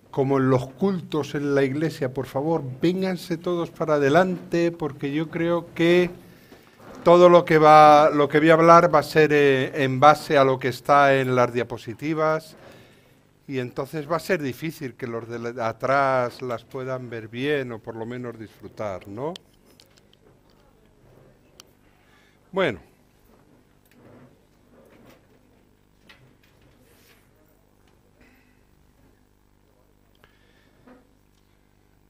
Como en los cultos en la iglesia, por favor, vénganse todos para adelante, porque yo creo que todo lo que voy a hablar va a ser en base a lo que está en las diapositivas, y entonces va a ser difícil que los de atrás las puedan ver bien o por lo menos disfrutar, ¿no? Bueno.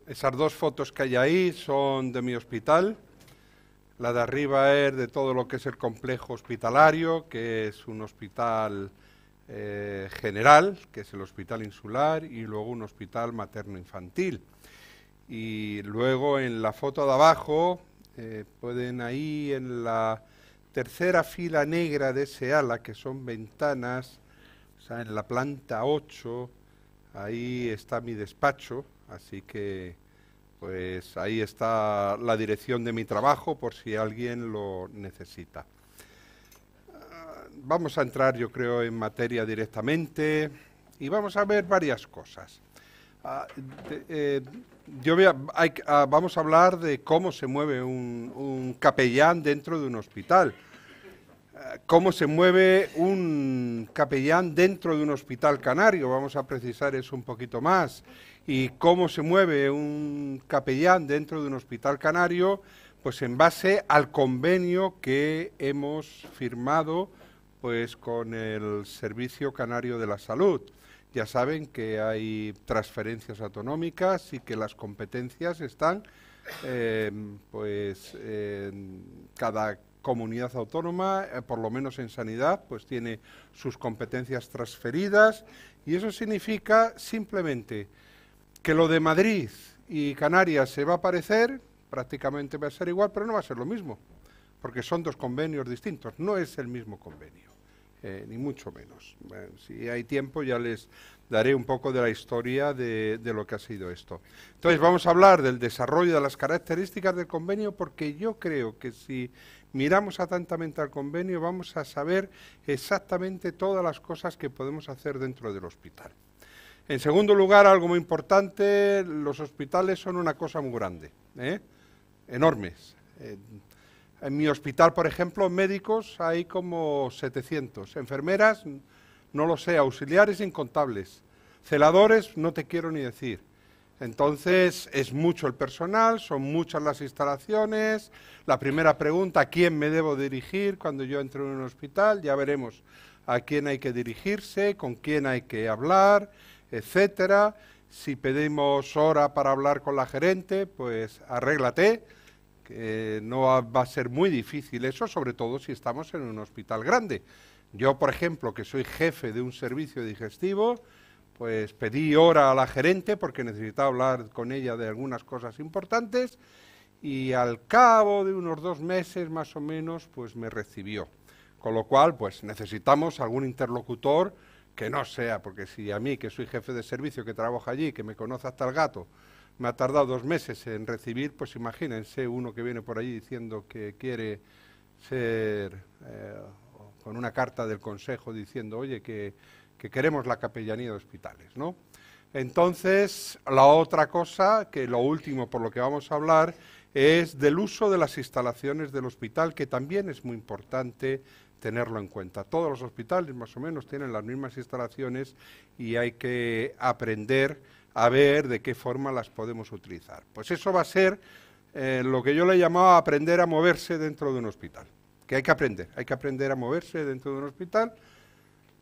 Esas dos fotos que hay ahí son de mi hospital. La de arriba es de todo lo que es el complejo hospitalario, que es un hospital general, que es el hospital insular, y luego un hospital materno-infantil. Y luego en la foto de abajo, pueden ahí en la tercera fila negra de ese ala, que son ventanas, o sea, en la planta 8, ahí está mi despacho. Así que, pues ahí está la dirección de mi trabajo por si alguien lo necesita. Vamos a entrar, yo creo, en materia directamente y vamos a ver varias cosas. Vamos a hablar de cómo se mueve un capellán dentro de un hospital. ¿Cómo se mueve un capellán dentro de un hospital canario? Vamos a precisar eso un poquito más. ¿Y cómo se mueve un capellán dentro de un hospital canario? Pues en base al convenio que hemos firmado pues con el Servicio Canario de la Salud. Ya saben que hay transferencias autonómicas y que las competencias están en cada comunidad autónoma, por lo menos en sanidad, pues tiene sus competencias transferidas, y eso significa simplemente que lo de Madrid y Canarias se va a parecer, prácticamente va a ser igual, pero no va a ser lo mismo, porque son dos convenios distintos, no es el mismo convenio, ni mucho menos. Bueno, si hay tiempo ya les daré un poco de la historia de lo que ha sido esto. Entonces vamos a hablar del desarrollo de las características del convenio, porque yo creo que si miramos atentamente al convenio vamos a saber exactamente todas las cosas que podemos hacer dentro del hospital. En segundo lugar, algo muy importante, los hospitales son una cosa muy grande, enormes. En mi hospital, por ejemplo, médicos hay como 700, enfermeras, no lo sé, auxiliares incontables, celadores no te quiero ni decir. Entonces, es mucho el personal, son muchas las instalaciones. La primera pregunta, ¿a quién me debo dirigir cuando yo entro en un hospital? Ya veremos a quién hay que dirigirse, con quién hay que hablar, etcétera. Si pedimos hora para hablar con la gerente, pues arréglate, que no va a ser muy difícil eso, sobre todo si estamos en un hospital grande. Yo, por ejemplo, que soy jefe de un servicio digestivo, pues pedí hora a la gerente porque necesitaba hablar con ella de algunas cosas importantes, y al cabo de unos 2 meses más o menos, pues me recibió. Con lo cual, pues necesitamos algún interlocutor que no sea, porque si a mí, que soy jefe de servicio, que trabajo allí, que me conoce hasta el gato, me ha tardado 2 meses en recibir, pues imagínense uno que viene por allí diciendo que quiere ser, con una carta del consejo diciendo, oye, que queremos la capellanía de hospitales, ¿no? Entonces, la otra cosa, que lo último por lo que vamos a hablar, es del uso de las instalaciones del hospital, que también es muy importante tenerlo en cuenta. Todos los hospitales más o menos tienen las mismas instalaciones y hay que aprender a ver de qué forma las podemos utilizar. Pues eso va a ser lo que yo le llamaba aprender a moverse dentro de un hospital. Que hay que aprender a moverse dentro de un hospital,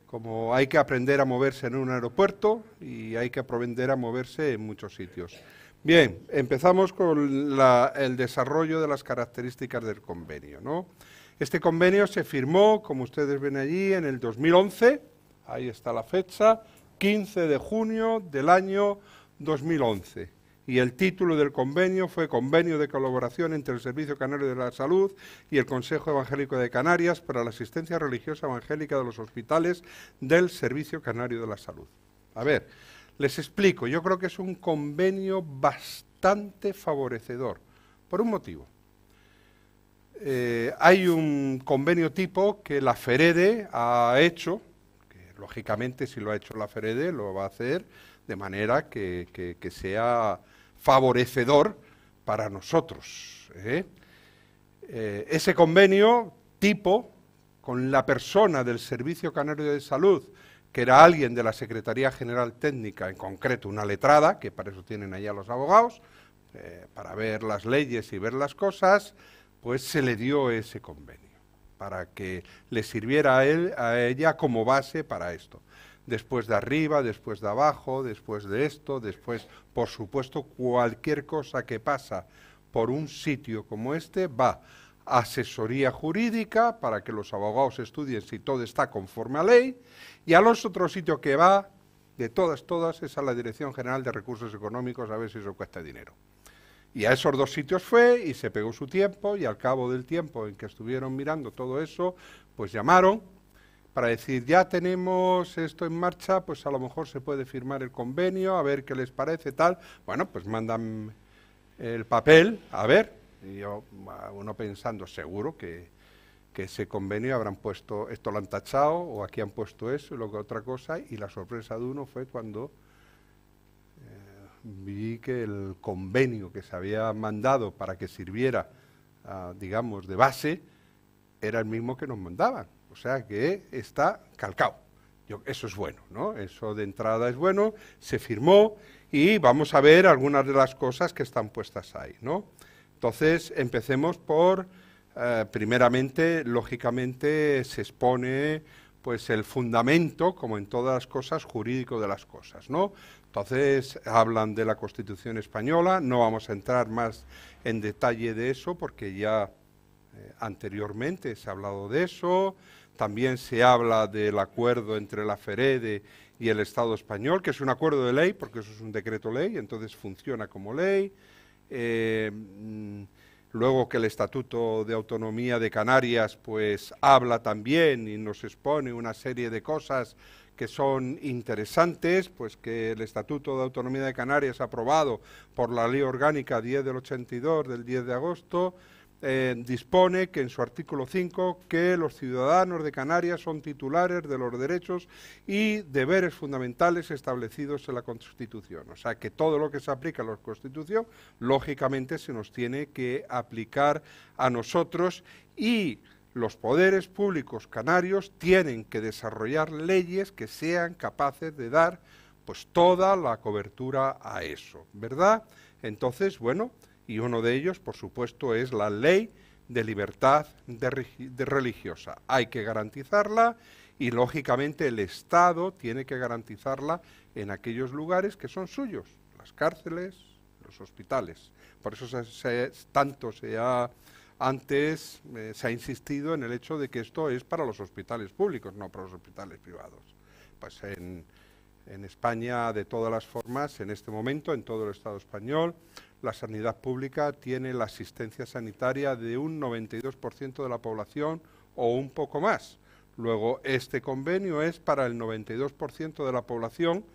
como hay que aprender a moverse en un aeropuerto y hay que aprender a moverse en muchos sitios. Bien, empezamos con el desarrollo de las características del convenio, ¿no? Este convenio se firmó, como ustedes ven allí, en el 2011, ahí está la fecha, 15 de junio del año 2011. Y el título del convenio fue Convenio de colaboración entre el Servicio Canario de la Salud y el Consejo Evangélico de Canarias para la asistencia religiosa evangélica de los hospitales del Servicio Canario de la Salud. A ver, Les explico, yo creo que es un convenio bastante favorecedor, por un motivo. Hay un convenio tipo que la FEREDE ha hecho, que lógicamente si lo ha hecho la FEREDE lo va a hacer de manera que sea favorecedor para nosotros. Ese convenio tipo con la persona del Servicio Canario de Salud, que era alguien de la Secretaría General Técnica, en concreto una letrada, que para eso tienen allá los abogados, para ver las leyes y ver las cosas, pues se le dio ese convenio, para que le sirviera a ella como base para esto. Después de arriba, después de abajo, después de esto, después, por supuesto, cualquier cosa que pasa por un sitio como este va a asesoría jurídica para que los abogados estudien si todo está conforme a ley, y a los otros sitios que va, de todas, es a la Dirección General de Recursos Económicos a ver si eso cuesta dinero. Y a esos dos sitios fue y se pegó su tiempo, y al cabo del tiempo en que estuvieron mirando todo eso, pues llamaron para decir, ya tenemos esto en marcha, pues a lo mejor se puede firmar el convenio, a ver qué les parece, tal. Bueno, pues mandan el papel, a ver, y yo, uno pensando, seguro que ese convenio habrán puesto, esto lo han tachado, o aquí han puesto eso, y luego otra cosa, y la sorpresa de uno fue cuando vi que el convenio que se había mandado para que sirviera, digamos, de base, era el mismo que nos mandaban. O sea que está calcado. Eso es bueno, ¿no? Eso de entrada es bueno, se firmó y vamos a ver algunas de las cosas que están puestas ahí, ¿no? Entonces, empecemos por, primeramente, lógicamente, se expone pues el fundamento, como en todas las cosas, jurídico de las cosas, ¿no? Entonces, hablan de la Constitución española, no vamos a entrar más en detalle de eso, porque ya anteriormente se ha hablado de eso. También se habla del acuerdo entre la FEREDE y el Estado español, que es un acuerdo de ley, porque eso es un decreto ley, entonces funciona como ley. Luego que el Estatuto de Autonomía de Canarias pues habla también y nos expone una serie de cosas que son interesantes, pues que el Estatuto de Autonomía de Canarias aprobado por la Ley Orgánica 10 del 82 del 10 de agosto, dispone que en su artículo 5 que los ciudadanos de Canarias son titulares de los derechos y deberes fundamentales establecidos en la Constitución. O sea que todo lo que se aplica a la Constitución, lógicamente se nos tiene que aplicar a nosotros, y los poderes públicos canarios tienen que desarrollar leyes que sean capaces de dar pues toda la cobertura a eso, ¿verdad? Entonces, bueno, y uno de ellos, por supuesto, es la ley de libertad de religiosa. Hay que garantizarla y, lógicamente, el Estado tiene que garantizarla en aquellos lugares que son suyos, las cárceles, los hospitales. Por eso antes se ha insistido en el hecho de que esto es para los hospitales públicos, no para los hospitales privados. Pues en España, de todas las formas, en este momento, en todo el Estado español, la sanidad pública tiene la asistencia sanitaria de un 92% de la población o un poco más. Luego, este convenio es para el 92% de la población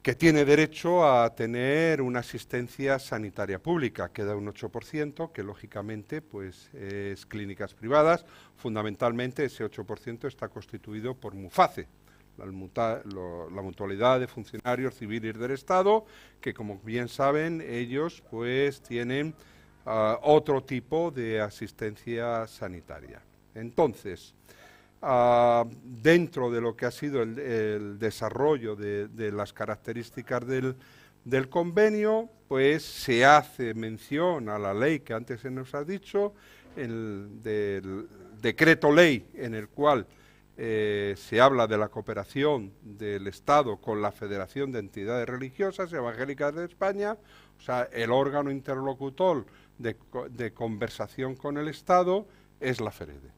que tiene derecho a tener una asistencia sanitaria pública. Queda un 8%, que lógicamente pues, es clínicas privadas. Fundamentalmente, ese 8% está constituido por MUFACE, la Mutualidad de Funcionarios Civiles del Estado, que como bien saben, ellos pues tienen otro tipo de asistencia sanitaria. Entonces, dentro de lo que ha sido el desarrollo de las características del convenio, pues se hace mención a la ley que antes se nos ha dicho, del decreto ley en el cual se habla de la cooperación del Estado con la Federación de Entidades Religiosas Evangélicas de España, o sea, el órgano interlocutor de conversación con el Estado es la FEREDE.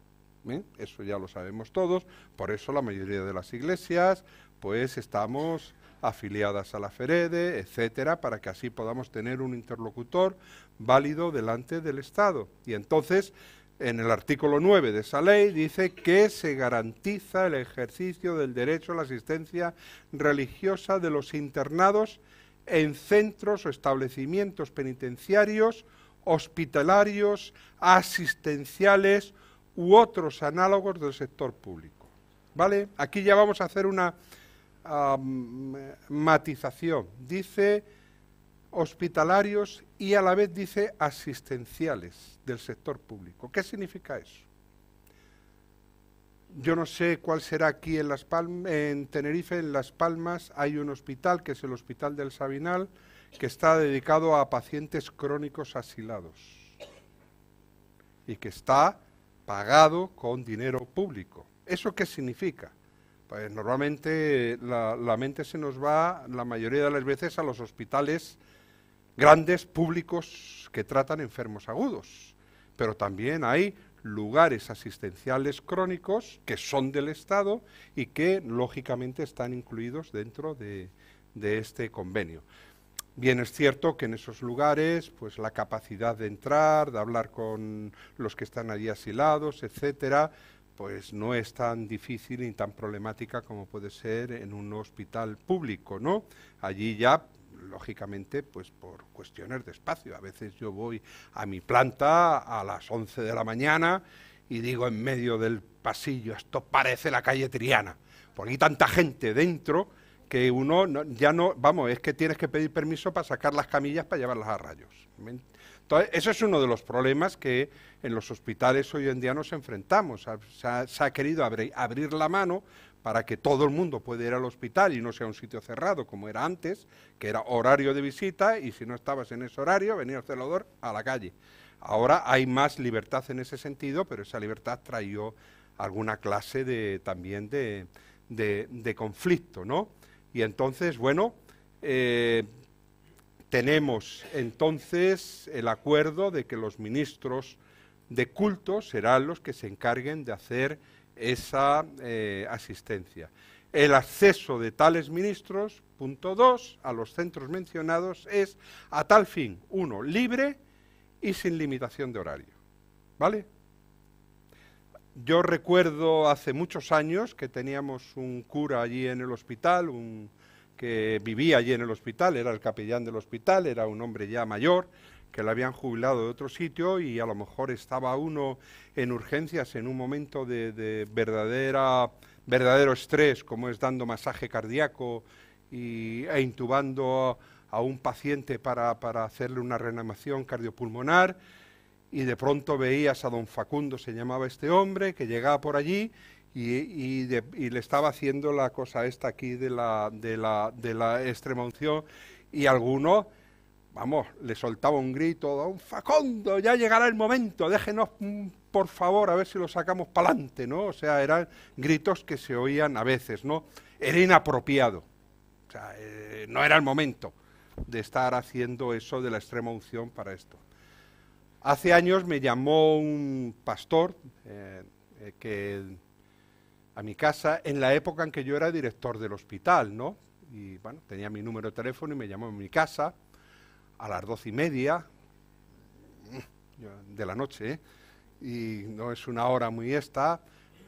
Eso ya lo sabemos todos, por eso la mayoría de las iglesias pues estamos afiliadas a la FEREDE, etcétera, para que así podamos tener un interlocutor válido delante del Estado. Y entonces en el artículo 9 de esa ley, dice que se garantiza el ejercicio del derecho a la asistencia religiosa de los internados en centros o establecimientos penitenciarios, hospitalarios, asistenciales u otros análogos del sector público. ¿Vale? Aquí ya vamos a hacer una matización. Dice hospitalarios y a la vez dice asistenciales del sector público. ¿Qué significa eso? Yo no sé cuál será aquí en Tenerife, en Las Palmas, hay un hospital, que es el Hospital del Sabinal, que está dedicado a pacientes crónicos asilados y que está pagado con dinero público. ¿Eso qué significa? Pues normalmente la mente se nos va, la mayoría de las veces, a los hospitales grandes, públicos, que tratan enfermos agudos, pero también hay lugares asistenciales crónicos que son del Estado y que lógicamente están incluidos dentro de este convenio. Bien, es cierto que en esos lugares, pues la capacidad de entrar, de hablar con los que están allí asilados, etcétera, pues no es tan difícil ni tan problemática como puede ser en un hospital público, ¿no? Allí ya, lógicamente, pues por cuestiones de espacio. A veces yo voy a mi planta a las 11 de la mañana y digo en medio del pasillo, esto parece la calle Triana, porque hay tanta gente dentro que uno vamos, es que tienes que pedir permiso para sacar las camillas para llevarlas a rayos. Entonces, eso es uno de los problemas que en los hospitales hoy en día nos enfrentamos. Se ha querido abrir la mano para que todo el mundo pueda ir al hospital y no sea un sitio cerrado como era antes, que era horario de visita y si no estabas en ese horario venía el celador a la calle. Ahora hay más libertad en ese sentido, pero esa libertad trajo alguna clase también de conflicto, ¿no? Y entonces, bueno, tenemos entonces el acuerdo de que los ministros de culto serán los que se encarguen de hacer esa asistencia. El acceso de tales ministros, punto 2, a los centros mencionados es a tal fin, 1, libre y sin limitación de horario. ¿Vale? Yo recuerdo hace muchos años que teníamos un cura allí en el hospital, que vivía allí en el hospital, era el capellán del hospital, era un hombre ya mayor, que lo habían jubilado de otro sitio y a lo mejor estaba uno en urgencias en un momento de verdadero estrés, como es dando masaje cardíaco e intubando a un paciente para hacerle una reanimación cardiopulmonar, y de pronto veías a don Facundo, se llamaba este hombre, que llegaba por allí y le estaba haciendo la cosa esta aquí de la extremaunción, y alguno, vamos, le soltaba un grito, don Facundo, ya llegará el momento, déjenos por favor a ver si lo sacamos para adelante, ¿no? O sea, eran gritos que se oían a veces, ¿no? Era inapropiado, o sea, no era el momento de estar haciendo eso de la extremaunción para esto. Hace años me llamó un pastor a mi casa, en la época en que yo era director del hospital, ¿no? Y bueno, tenía mi número de teléfono y me llamó en mi casa a las 12:30 de la noche, ¿eh? Y no es una hora muy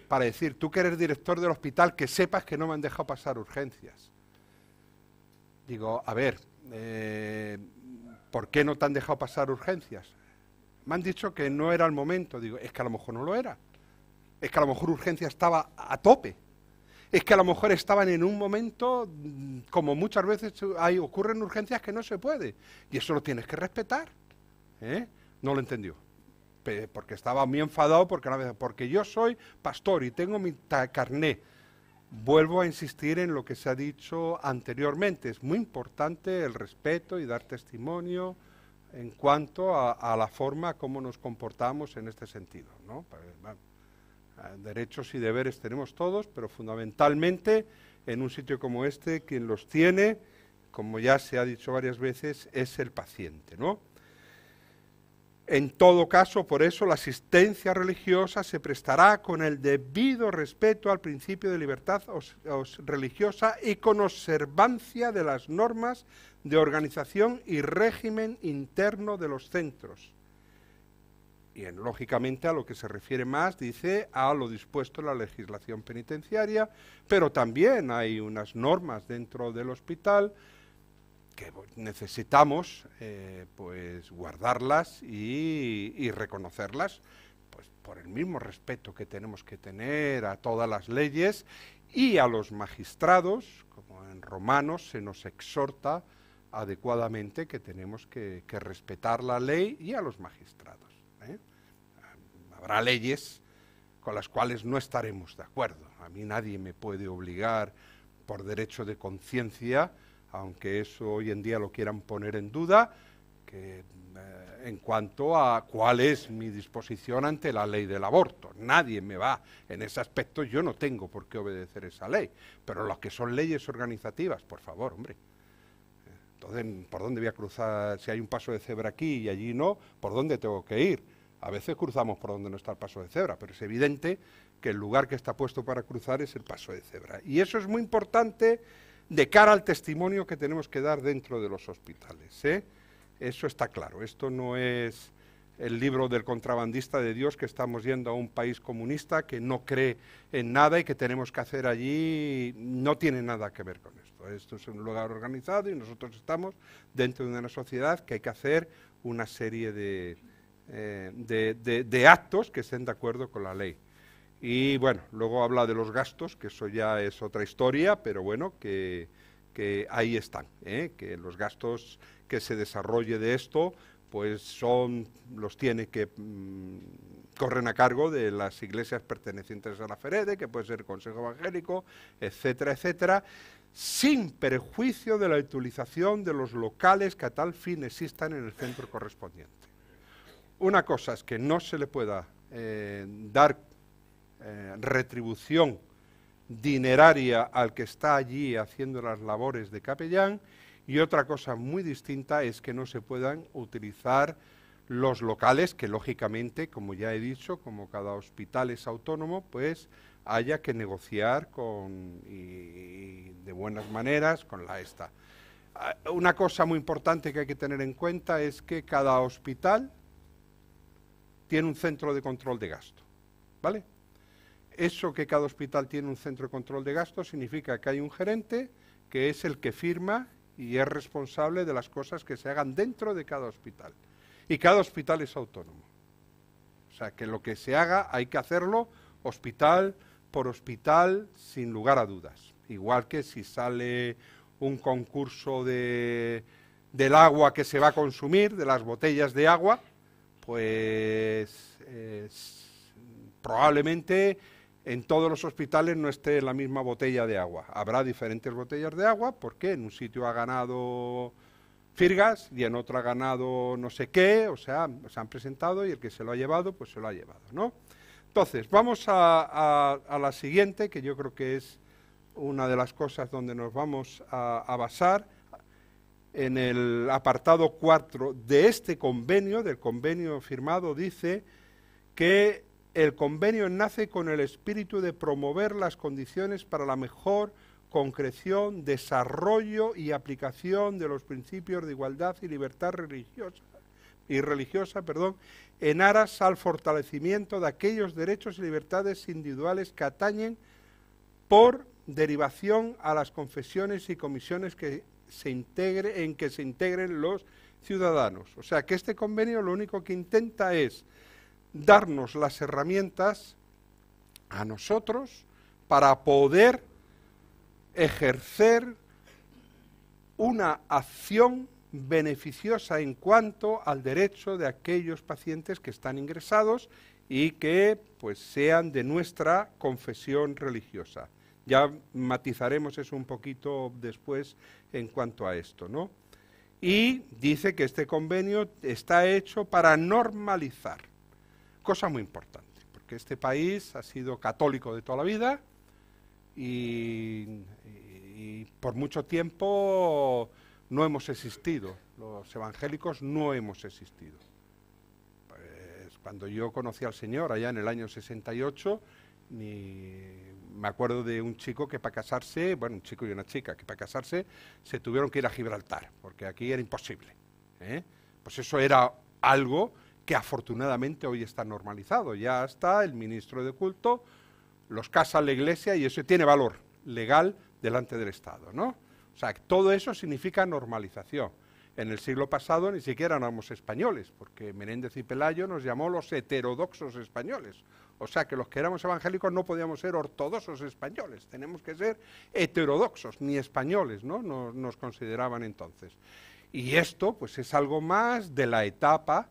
para decir, tú que eres director del hospital, que sepas que no me han dejado pasar urgencias. Digo, a ver, ¿por qué no te han dejado pasar urgencias? Me han dicho que no era el momento. Digo, es que a lo mejor no lo era. Es que a lo mejor urgencia estaba a tope. Es que a lo mejor estaban en un momento, como muchas veces ocurren urgencias que no se puede. Y eso lo tienes que respetar. No lo entendió. Porque estaba muy enfadado porque yo soy pastor y tengo mi carné. Vuelvo a insistir en lo que se ha dicho anteriormente. Es muy importante el respeto y dar testimonio en cuanto a la forma como nos comportamos en este sentido, ¿no? Derechos y deberes tenemos todos, pero fundamentalmente en un sitio como este, quien los tiene, como ya se ha dicho varias veces, es el paciente, ¿no? En todo caso, por eso la asistencia religiosa se prestará con el debido respeto al principio de libertad religiosa y con observancia de las normas de organización y régimen interno de los centros. lógicamente a lo que se refiere más, dice, a lo dispuesto en la legislación penitenciaria, pero también hay unas normas dentro del hospital que necesitamos pues guardarlas y reconocerlas, pues por el mismo respeto que tenemos que tener a todas las leyes y a los magistrados, como en Romanos se nos exhorta adecuadamente que tenemos que respetar la ley y a los magistrados. Habrá leyes con las cuales no estaremos de acuerdo. A mí nadie me puede obligar por derecho de conciencia, aunque eso hoy en día lo quieran poner en duda, que en cuanto a cuál es mi disposición ante la ley del aborto. Nadie me va, en ese aspecto yo no tengo por qué obedecer esa ley, pero lo que son leyes organizativas, por favor, hombre. Entonces, ¿por dónde voy a cruzar? Si hay un paso de cebra aquí y allí no, ¿por dónde tengo que ir? A veces cruzamos por donde no está el paso de cebra, pero es evidente que el lugar que está puesto para cruzar es el paso de cebra. Y eso es muy importante de cara al testimonio que tenemos que dar dentro de los hospitales, ¿eh? Eso está claro. Esto no es el libro del contrabandista de Dios, que estamos yendo a un país comunista que no cree en nada y que tenemos que hacer allí. No tiene nada que ver con esto. Esto es un lugar organizado y nosotros estamos dentro de una sociedad que hay que hacer una serie de actos que estén de acuerdo con la ley. Y bueno, luego habla de los gastos, que eso ya es otra historia, pero bueno, que ahí están, que los gastos que se desarrolle de esto, pues los tiene que corren a cargo de las iglesias pertenecientes a la FEREDE, que puede ser el Consejo Evangélico, etcétera, etcétera, sin perjuicio de la utilización de los locales que a tal fin existan en el centro correspondiente. Una cosa es que no se le pueda dar retribución dineraria al que está allí haciendo las labores de capellán, y otra cosa muy distinta es que no se puedan utilizar los locales que, lógicamente, como ya he dicho, como cada hospital es autónomo, pues haya que negociar y de buenas maneras con la ESTA. Una cosa muy importante que hay que tener en cuenta es que cada hospital tiene un centro de control de gasto, ¿vale? Eso que cada hospital tiene un centro de control de gasto significa que hay un gerente que es el que firma y es responsable de las cosas que se hagan dentro de cada hospital. Y cada hospital es autónomo. O sea, que lo que se haga hay que hacerlo hospital por hospital sin lugar a dudas. Igual que si sale un concurso del agua que se va a consumir, de las botellas de agua, pues probablemente en todos los hospitales no esté la misma botella de agua. Habrá diferentes botellas de agua porque en un sitio ha ganado Firgas y en otro ha ganado no sé qué, o sea, se han presentado y el que se lo ha llevado, pues se lo ha llevado, ¿no? Entonces, vamos a la siguiente, que yo creo que es una de las cosas donde nos vamos a basar. En el apartado 4 de este convenio, del convenio firmado, dice que el convenio nace con el espíritu de promover las condiciones para la mejor concreción, desarrollo y aplicación de los principios de igualdad y libertad religiosa, en aras al fortalecimiento de aquellos derechos y libertades individuales que atañen por derivación a las confesiones y comisiones en que se integren los ciudadanos. O sea que este convenio lo único que intenta es darnos las herramientas a nosotros para poder ejercer una acción beneficiosa en cuanto al derecho de aquellos pacientes que están ingresados y que pues sean de nuestra confesión religiosa. Ya matizaremos eso un poquito después en cuanto a esto, ¿no? Y dice que este convenio está hecho para normalizar. Cosa muy importante, porque este país ha sido católico de toda la vida y por mucho tiempo no hemos existido, los evangélicos no hemos existido. Pues cuando yo conocí al Señor allá en el año 68, me acuerdo de un chico que para casarse, bueno, un chico y una chica, que para casarse se tuvieron que ir a Gibraltar, porque aquí era imposible, ¿eh? Pues eso era algo que afortunadamente hoy está normalizado. Ya está el ministro de culto, los casa la iglesia y eso tiene valor legal delante del Estado, ¿no? O sea, todo eso significa normalización. En el siglo pasado ni siquiera éramos españoles, porque Menéndez y Pelayo nos llamó los heterodoxos españoles. O sea, que los que éramos evangélicos no podíamos ser ortodoxos españoles, tenemos que ser heterodoxos, ni españoles, ¿no? Nos consideraban entonces. Y esto, pues, es algo más de la etapa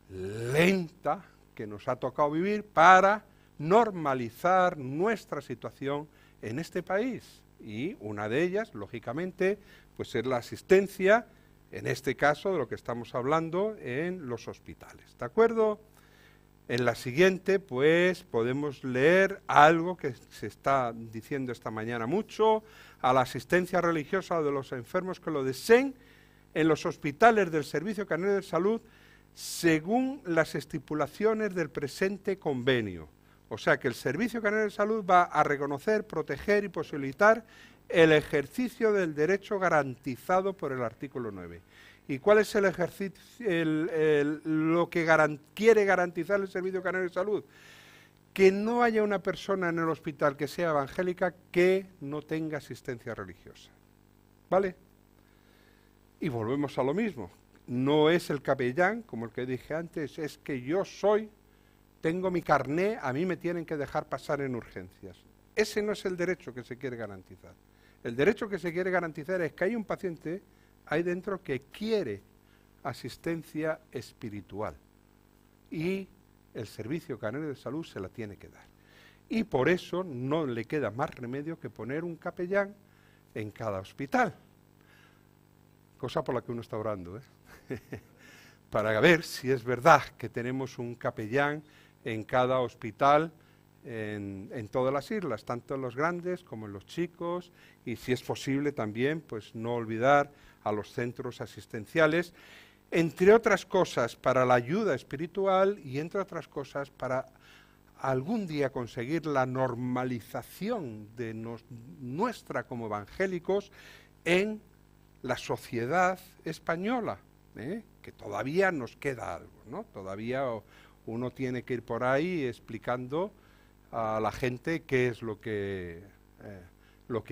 lenta que nos ha tocado vivir para normalizar nuestra situación en este país. Y una de ellas, lógicamente, pues es la asistencia, en este caso de lo que estamos hablando, en los hospitales. ¿De acuerdo? En la siguiente, pues, podemos leer algo que se está diciendo esta mañana mucho, a la asistencia religiosa de los enfermos que lo deseen en los hospitales del Servicio Canario de Salud según las estipulaciones del presente convenio. O sea que el Servicio Canario de Salud va a reconocer, proteger y posibilitar el ejercicio del derecho garantizado por el artículo 9. ¿Y cuál es el ejercicio, lo que quiere garantizar el Servicio Canario de Salud? Que no haya una persona en el hospital que sea evangélica que no tenga asistencia religiosa. ¿Vale? Y volvemos a lo mismo. No es el capellán, como el que dije antes, es que yo tengo mi carné, a mí me tienen que dejar pasar en urgencias. Ese no es el derecho que se quiere garantizar. El derecho que se quiere garantizar es que hay un paciente ahí dentro que quiere asistencia espiritual y el Servicio Canario de Salud se la tiene que dar. Y por eso no le queda más remedio que poner un capellán en cada hospital. Cosa por la que uno está orando, ¿eh? Para ver si es verdad que tenemos un capellán en cada hospital en todas las islas, tanto en los grandes como en los chicos, y si es posible también, pues no olvidar a los centros asistenciales, entre otras cosas para la ayuda espiritual y entre otras cosas para algún día conseguir la normalización de nuestra como evangélicos en la sociedad española, que todavía nos queda algo, ¿no? Todavía uno tiene que ir por ahí explicando a la gente qué es lo que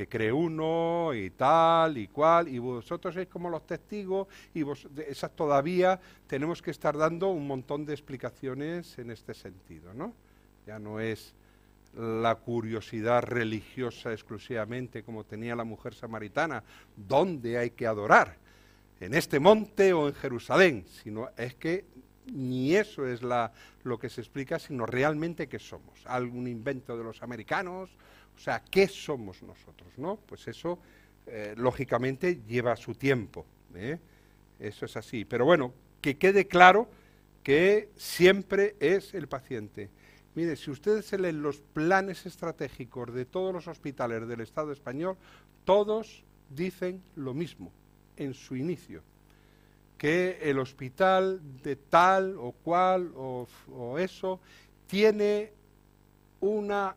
cree uno y tal y cual, y vosotros sois como los testigos, y esas todavía tenemos que estar dando un montón de explicaciones en este sentido, ¿no? Ya no es la curiosidad religiosa exclusivamente como tenía la mujer samaritana, ¿dónde hay que adorar? ¿En este monte o en Jerusalén? Sino es que ni eso es lo que se explica, sino realmente qué somos. ¿Algún invento de los americanos? O sea, ¿qué somos nosotros, no? Pues eso, lógicamente, lleva su tiempo, Eso es así. Pero bueno, que quede claro que siempre es el paciente. Mire, si ustedes se leen los planes estratégicos de todos los hospitales del Estado español, todos dicen lo mismo en su inicio, que el hospital de tal o cual o eso tiene una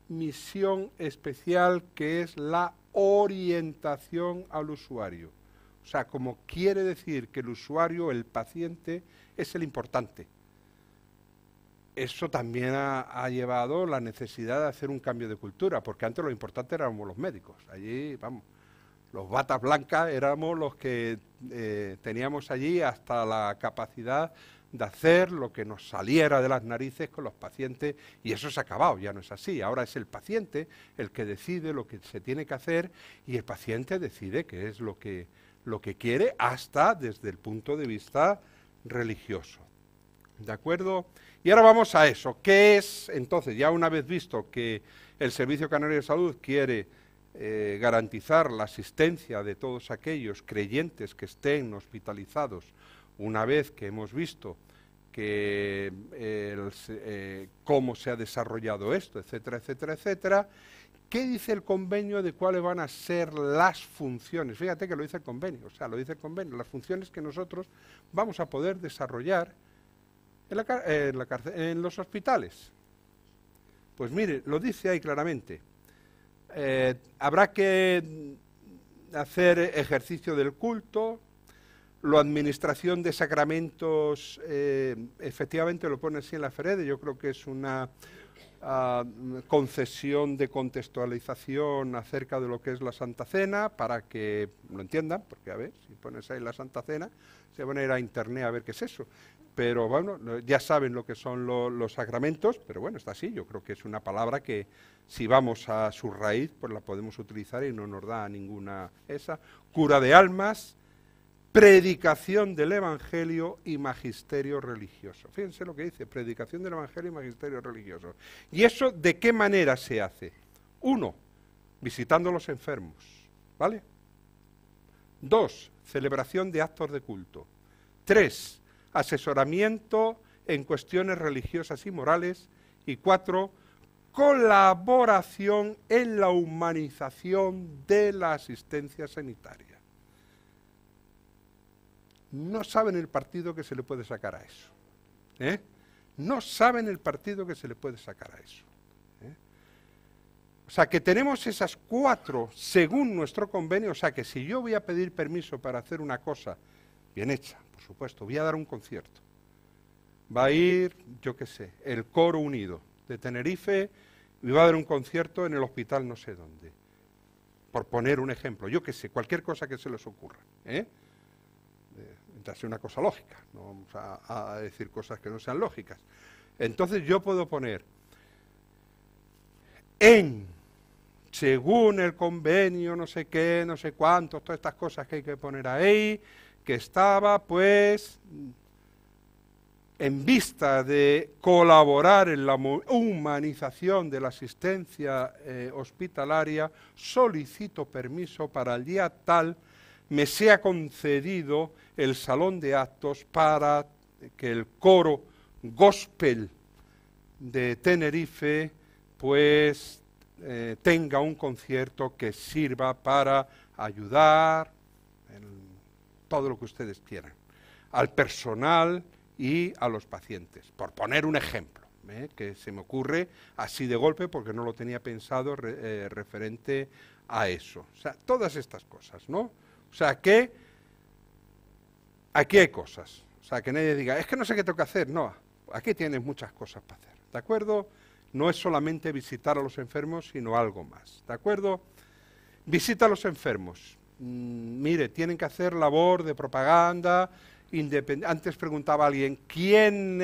misión especial que es la orientación al usuario. O sea, como quiere decir que el usuario, el paciente, es el importante. Eso también ha llevado la necesidad de hacer un cambio de cultura, porque antes lo importante éramos los médicos. Allí, vamos, los batas blancas éramos los que teníamos allí hasta la capacidad de hacer lo que nos saliera de las narices con los pacientes, y eso se ha acabado, ya no es así. Ahora es el paciente el que decide lo que se tiene que hacer, y el paciente decide qué es lo que quiere, hasta desde el punto de vista religioso. ¿De acuerdo? Y ahora vamos a eso. ¿Qué es, entonces, ya una vez visto que el Servicio Canario de Salud quiere garantizar la asistencia de todos aquellos creyentes que estén hospitalizados, una vez que hemos visto que cómo se ha desarrollado esto, etcétera, etcétera, etcétera, ¿qué dice el convenio de cuáles van a ser las funciones? Fíjate que lo dice el convenio, o sea, lo dice el convenio, las funciones que nosotros vamos a poder desarrollar en los hospitales. Pues mire, lo dice ahí claramente. Habrá que hacer ejercicio del culto, La administración de sacramentos, efectivamente lo pone así en la FEREDE, yo creo que es una concesión de contextualización acerca de lo que es la Santa Cena, para que lo entiendan, porque a ver, si pones ahí la Santa Cena, se van a ir a internet a ver qué es eso. Pero bueno, ya saben lo que son los sacramentos, pero bueno, está así, yo creo que es una palabra que si vamos a su raíz, pues la podemos utilizar y no nos da ninguna esa. Cura de almas, predicación del Evangelio y magisterio religioso. Fíjense lo que dice, predicación del Evangelio y magisterio religioso. ¿Y eso de qué manera se hace? 1, visitando a los enfermos, ¿vale? 2, celebración de actos de culto. 3, asesoramiento en cuestiones religiosas y morales. Y 4, colaboración en la humanización de la asistencia sanitaria. No saben el partido que se le puede sacar a eso. No saben el partido que se le puede sacar a eso. O sea, que tenemos esas 4 según nuestro convenio. O sea, que si yo voy a pedir permiso para hacer una cosa bien hecha, por supuesto, voy a dar un concierto. Va a ir, yo qué sé, el Coro Unido de Tenerife y va a dar un concierto en el hospital no sé dónde. Por poner un ejemplo, yo qué sé, cualquier cosa que se les ocurra. Mientras sea una cosa lógica, no vamos a decir cosas que no sean lógicas. Entonces yo puedo poner según el convenio, no sé qué, no sé cuántos, todas estas cosas que hay que poner ahí, que estaba pues en vista de colaborar en la humanización de la asistencia hospitalaria, solicito permiso para el día tal me sea concedido el salón de actos para que el coro gospel de Tenerife pues tenga un concierto que sirva para ayudar en todo lo que ustedes quieran, al personal y a los pacientes, por poner un ejemplo, que se me ocurre así de golpe porque no lo tenía pensado referente a eso. O sea, todas estas cosas, ¿no? O sea, que aquí hay cosas. O sea, que nadie diga, es que no sé qué tengo que hacer. No, aquí tienes muchas cosas para hacer, ¿de acuerdo? No es solamente visitar a los enfermos, sino algo más, ¿de acuerdo? Visita a los enfermos. Mire, tienen que hacer labor de propaganda independiente. Antes preguntaba a alguien, ¿quién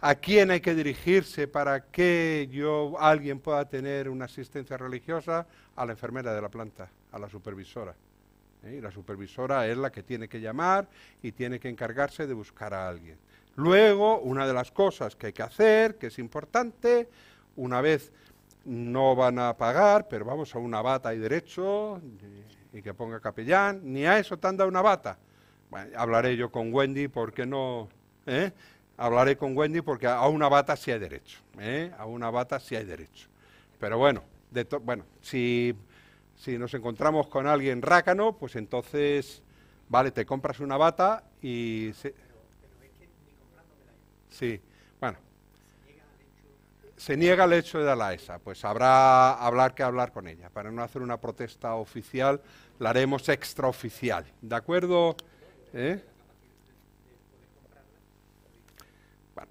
a quién hay que dirigirse para que alguien pueda tener una asistencia religiosa? A la enfermera de la planta, a la supervisora. Y la supervisora es la que tiene que llamar y tiene que encargarse de buscar a alguien. Luego, una de las cosas que hay que hacer, que es importante, una vez no van a pagar, pero vamos, a una bata y derecho, y que ponga capellán, ni a eso te han dado una bata. Bueno, hablaré yo con Wendy, porque no... Hablaré con Wendy porque a una bata sí hay derecho, a una bata sí hay derecho. Pero bueno, si nos encontramos con alguien rácano, pues entonces, vale, te compras una bata y... Sí, bueno, se niega el hecho de la ESA, pues habrá que hablar con ella. Para no hacer una protesta oficial, la haremos extraoficial, ¿de acuerdo? Bueno,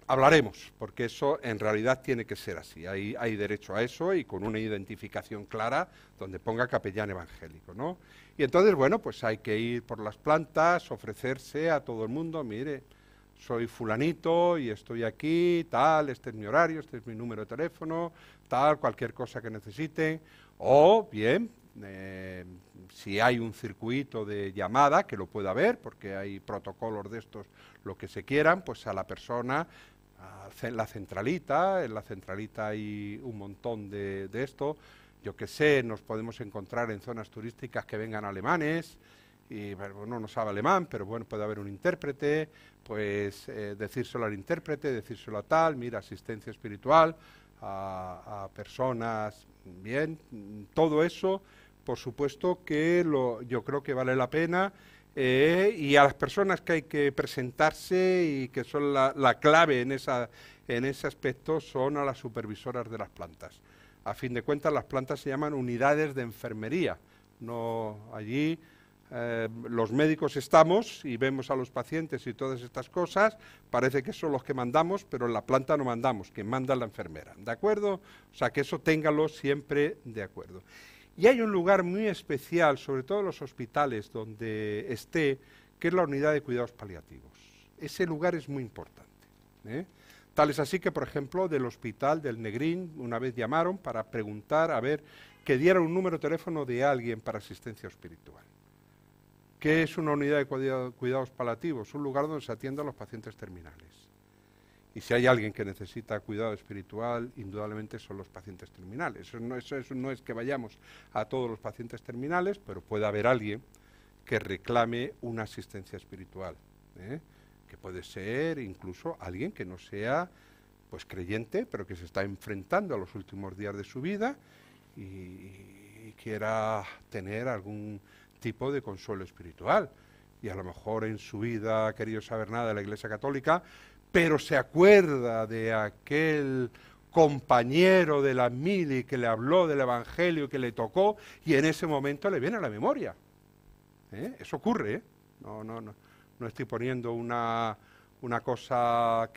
hablaremos, porque eso en realidad tiene que ser así. Hay derecho a eso y con una identificación clara donde ponga capellán evangélico, ¿no? Y entonces, bueno, pues hay que ir por las plantas, ofrecerse a todo el mundo, mire, soy fulanito y estoy aquí, tal, este es mi horario, este es mi número de teléfono, tal, cualquier cosa que necesiten. O bien, si hay un circuito de llamada, que lo pueda haber, porque hay protocolos de estos, lo que se quieran, pues a la persona, en la centralita hay un montón de esto. Yo que sé, nos podemos encontrar en zonas turísticas que vengan alemanes, y uno no sabe alemán, pero bueno, puede haber un intérprete, pues decírselo al intérprete, decírselo a tal, mira, asistencia espiritual a personas, bien, todo eso, por supuesto que yo creo que vale la pena, y a las personas que hay que presentarse y que son la clave en ese aspecto son a las supervisoras de las plantas. A fin de cuentas, las plantas se llaman unidades de enfermería, no allí... los médicos estamos y vemos a los pacientes y todas estas cosas, parece que son los que mandamos, pero en la planta no mandamos, quien manda es la enfermera, ¿de acuerdo? O sea, que eso téngalo siempre de acuerdo. Y hay un lugar muy especial, sobre todo en los hospitales donde esté, que es la unidad de cuidados paliativos. Ese lugar es muy importante, ¿eh? Tal es así que, por ejemplo, del hospital del Negrín, una vez llamaron para preguntar, a ver, que diera un número de teléfono de alguien para asistencia espiritual. ¿Qué es una unidad de cuidados paliativos? Un lugar donde se atienden a los pacientes terminales. Y si hay alguien que necesita cuidado espiritual, indudablemente son los pacientes terminales. Eso no es que vayamos a todos los pacientes terminales, pero puede haber alguien que reclame una asistencia espiritual, ¿eh? Que puede ser incluso alguien que no sea pues creyente, pero que se está enfrentando a los últimos días de su vida y quiera tener algún tipo de consuelo espiritual. Y a lo mejor en su vida ha querido saber nada de la Iglesia Católica, pero se acuerda de aquel compañero de la mili que le habló del Evangelio, que le tocó, y en ese momento le viene a la memoria. Eso ocurre, ¿eh? No estoy poniendo una cosa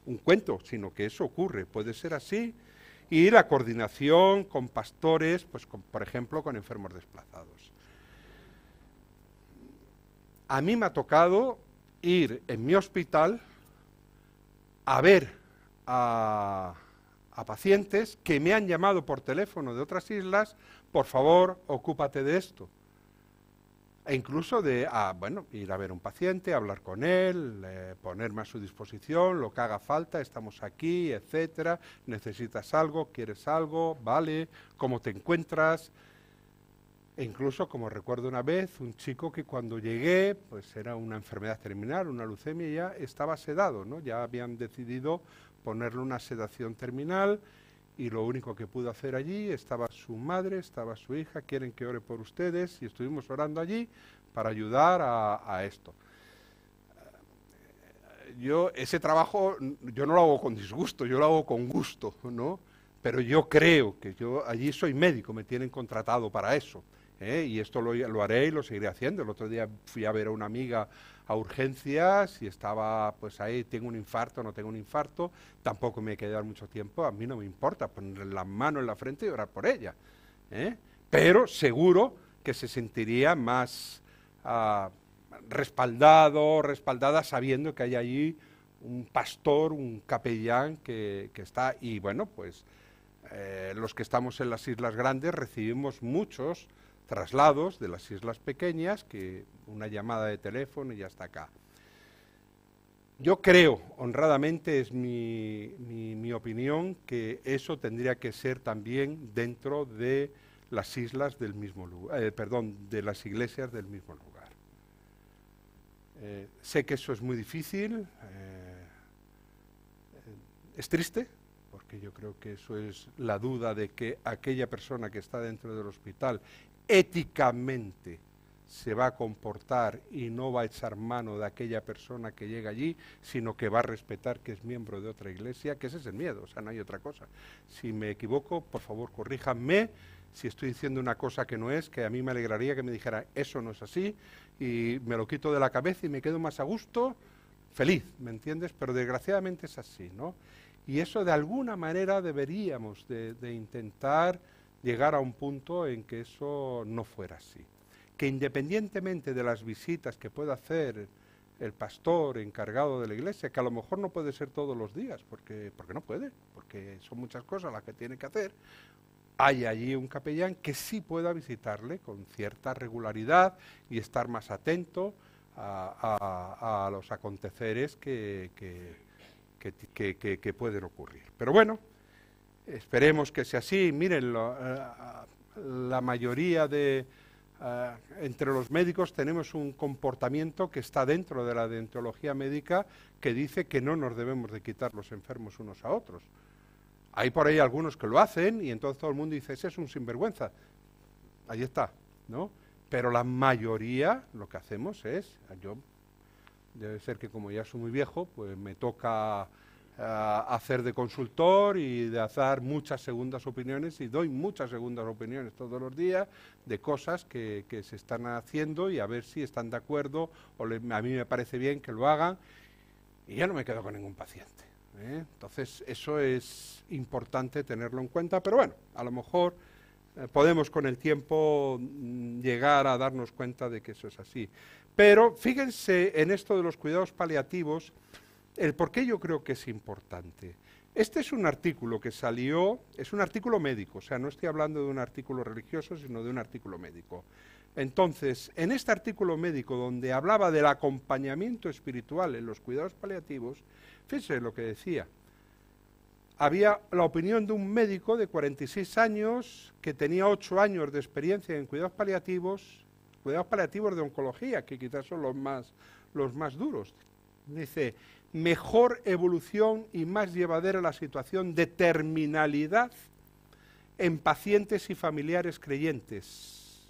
un cuento, sino que eso ocurre, puede ser así. Y la coordinación con pastores, pues por ejemplo, con enfermos desplazados. A mí me ha tocado ir en mi hospital a ver a pacientes que me han llamado por teléfono de otras islas, por favor, ocúpate de esto. E incluso de, ir a ver a un paciente, hablar con él, ponerme a su disposición, lo que haga falta, estamos aquí, etcétera, necesitas algo, quieres algo, vale, ¿cómo te encuentras? E incluso, como recuerdo una vez, un chico que cuando llegué, pues era una enfermedad terminal, una leucemia, y ya estaba sedado, ¿no? Ya habían decidido ponerle una sedación terminal, y lo único que pudo hacer allí, estaba su madre, estaba su hija, quieren que ore por ustedes, y estuvimos orando allí para ayudar a esto. Ese trabajo, yo no lo hago con disgusto, yo lo hago con gusto, ¿no? Pero yo creo que yo allí soy médico, me tienen contratado para eso, ¿eh? Y esto lo haré y lo seguiré haciendo. El otro día fui a ver a una amiga a urgencias y estaba pues ahí, tengo un infarto, no tengo un infarto, tampoco me he quedado mucho tiempo, a mí no me importa ponerle la mano en la frente y orar por ella, ¿eh? Pero seguro que se sentiría más respaldada sabiendo que hay allí un pastor, un capellán que está, y bueno, pues los que estamos en las islas grandes recibimos muchos traslados de las islas pequeñas, que una llamada de teléfono y ya está acá. Yo creo, honradamente, es mi opinión, que eso tendría que ser también dentro de las islas del mismo lugar, de las iglesias del mismo lugar. Sé que eso es muy difícil, es triste, porque yo creo que eso es la duda de que aquella persona que está dentro del hospital éticamente se va a comportar y no va a echar mano de aquella persona que llega allí, sino que va a respetar que es miembro de otra iglesia, que ese es el miedo, o sea, no hay otra cosa. Si me equivoco, por favor, corríjanme, si estoy diciendo una cosa que no es, que a mí me alegraría que me dijera, eso no es así, y me lo quito de la cabeza y me quedo más a gusto, feliz, ¿me entiendes? Pero desgraciadamente es así, ¿no? Y eso de alguna manera deberíamos de intentar llegar a un punto en que eso no fuera así. Que independientemente de las visitas que pueda hacer el pastor encargado de la iglesia, que a lo mejor no puede ser todos los días, porque no puede, porque son muchas cosas las que tiene que hacer, hay allí un capellán que sí pueda visitarle con cierta regularidad y estar más atento a los aconteceres que pueden ocurrir. Pero bueno, esperemos que sea así. Miren, la mayoría entre los médicos tenemos un comportamiento que está dentro de la deontología médica que dice que no nos debemos de quitar los enfermos unos a otros. Hay por ahí algunos que lo hacen y entonces todo el mundo dice, ese es un sinvergüenza. Ahí está, ¿no? Pero la mayoría lo que hacemos es, debe ser que como ya soy muy viejo, pues me toca hacer de consultor y de hacer muchas segundas opiniones, y doy muchas segundas opiniones todos los días de cosas que se están haciendo y a ver si están de acuerdo o a mí me parece bien que lo hagan, y ya no me quedo con ningún paciente. Entonces eso es importante tenerlo en cuenta, pero bueno, a lo mejor podemos con el tiempo llegar a darnos cuenta de que eso es así. Pero fíjense en esto de los cuidados paliativos, el por qué yo creo que es importante. Este es un artículo que salió, es un artículo médico, o sea, no estoy hablando de un artículo religioso, sino de un artículo médico. Entonces, en este artículo médico donde hablaba del acompañamiento espiritual en los cuidados paliativos, fíjense lo que decía. Había la opinión de un médico de 46 años que tenía 8 años de experiencia en cuidados paliativos de oncología, que quizás son los más duros. Dice, mejor evolución y más llevadera la situación de terminalidad en pacientes y familiares creyentes,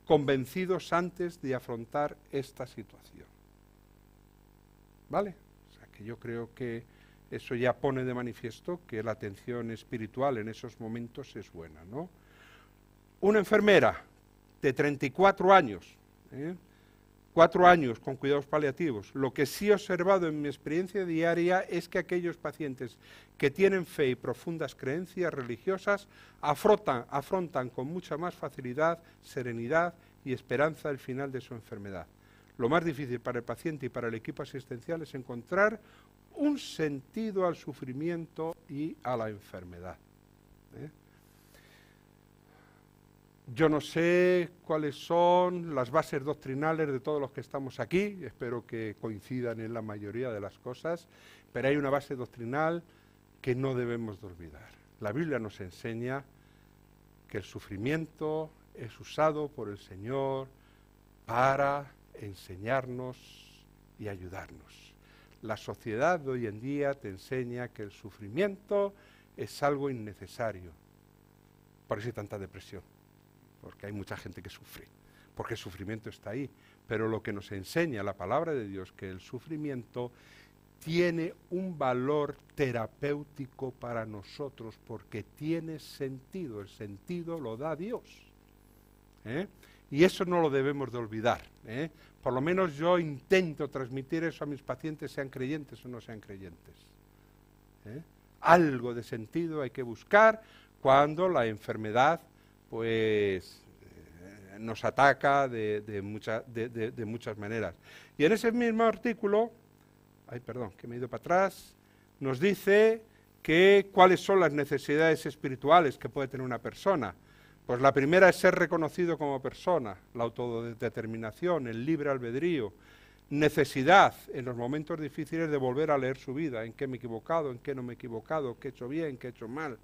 convencidos antes de afrontar esta situación. ¿Vale? O sea, que yo creo que eso ya pone de manifiesto que la atención espiritual en esos momentos es buena, ¿no? Una enfermera de 34 años, 4 años con cuidados paliativos. Lo que sí he observado en mi experiencia diaria es que aquellos pacientes que tienen fe y profundas creencias religiosas afrontan con mucha más facilidad, serenidad y esperanza el final de su enfermedad. Lo más difícil para el paciente y para el equipo asistencial es encontrar un sentido al sufrimiento y a la enfermedad. Yo no sé cuáles son las bases doctrinales de todos los que estamos aquí, espero que coincidan en la mayoría de las cosas, pero hay una base doctrinal que no debemos de olvidar. La Biblia nos enseña que el sufrimiento es usado por el Señor para enseñarnos y ayudarnos. La sociedad de hoy en día te enseña que el sufrimiento es algo innecesario. Por eso hay tanta depresión, porque hay mucha gente que sufre, porque el sufrimiento está ahí. Pero lo que nos enseña la palabra de Dios, que el sufrimiento tiene un valor terapéutico para nosotros, porque tiene sentido, el sentido lo da Dios. Y eso no lo debemos de olvidar. Por lo menos yo intento transmitir eso a mis pacientes, sean creyentes o no sean creyentes. Algo de sentido hay que buscar cuando la enfermedad pues nos ataca de muchas maneras. Y en ese mismo artículo, que me he ido para atrás, nos dice que cuáles son las necesidades espirituales que puede tener una persona. Pues la primera es ser reconocido como persona, la autodeterminación, el libre albedrío, necesidad en los momentos difíciles de volver a leer su vida, en qué me he equivocado, en qué no me he equivocado, qué he hecho bien, qué he hecho mal.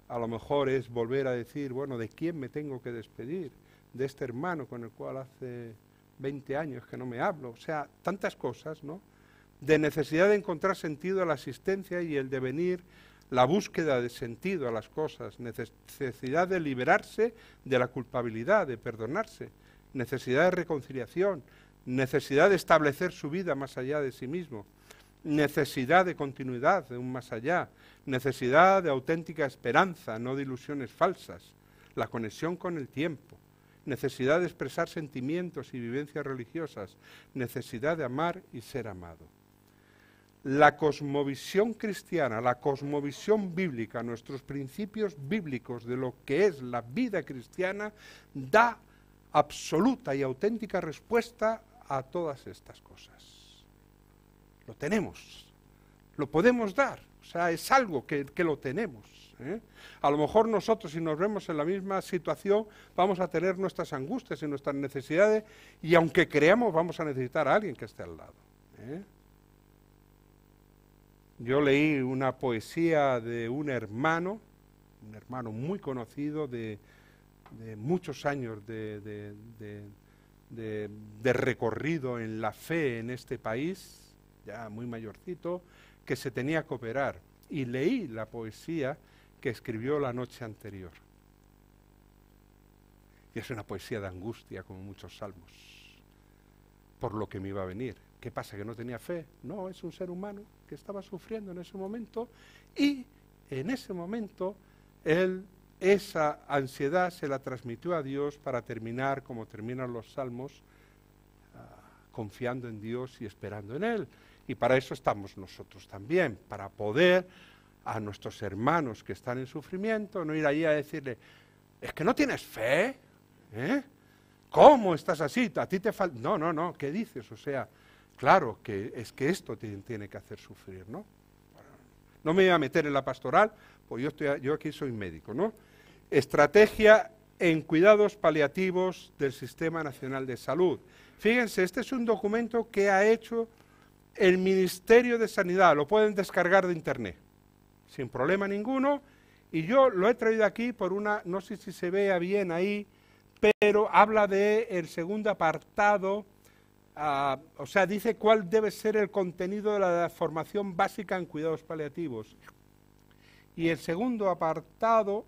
A lo mejor es volver a decir, bueno, ¿de quién me tengo que despedir? De este hermano con el cual hace 20 años que no me hablo. O sea, tantas cosas, ¿no? De necesidad de encontrar sentido a la existencia y el devenir, la búsqueda de sentido a las cosas, necesidad de liberarse de la culpabilidad, de perdonarse, necesidad de reconciliación, necesidad de establecer su vida más allá de sí mismo, necesidad de continuidad, de un más allá, necesidad de auténtica esperanza, no de ilusiones falsas, la conexión con el tiempo, necesidad de expresar sentimientos y vivencias religiosas, necesidad de amar y ser amado. La cosmovisión cristiana, la cosmovisión bíblica, nuestros principios bíblicos de lo que es la vida cristiana, da absoluta y auténtica respuesta a todas estas cosas. Lo tenemos, lo podemos dar, o sea, es algo que lo tenemos. A lo mejor nosotros, si nos vemos en la misma situación, vamos a tener nuestras angustias y nuestras necesidades, y aunque creamos, vamos a necesitar a alguien que esté al lado. Yo leí una poesía de un hermano muy conocido de muchos años de recorrido en la fe en este país, ya muy mayorcito, que se tenía que operar. Y leí la poesía que escribió la noche anterior. Y es una poesía de angustia, como muchos salmos. por lo que me iba a venir. ¿Qué pasa? ¿Que no tenía fe? No, es un ser humano que estaba sufriendo en ese momento y en ese momento él esa ansiedad se la transmitió a Dios para terminar, como terminan los salmos, confiando en Dios y esperando en Él. Y para eso estamos nosotros también, para poder a nuestros hermanos que están en sufrimiento, no ir allí a decirle, es que no tienes fe, ¿eh? ¿Cómo estás así? A ti te falta... No, no, no, ¿qué dices? O sea, claro, que es que esto te tiene que hacer sufrir, ¿no? No me voy a meter en la pastoral, pues yo aquí soy médico, ¿no? Estrategia en cuidados paliativos del Sistema Nacional de Salud. Fíjense, este es un documento que ha hecho el Ministerio de Sanidad, lo pueden descargar de internet, sin problema ninguno, y yo lo he traído aquí por una, no sé si se vea bien ahí, pero habla del segundo apartado, o sea, dice cuál debe ser el contenido de la formación básica en cuidados paliativos. Y el segundo apartado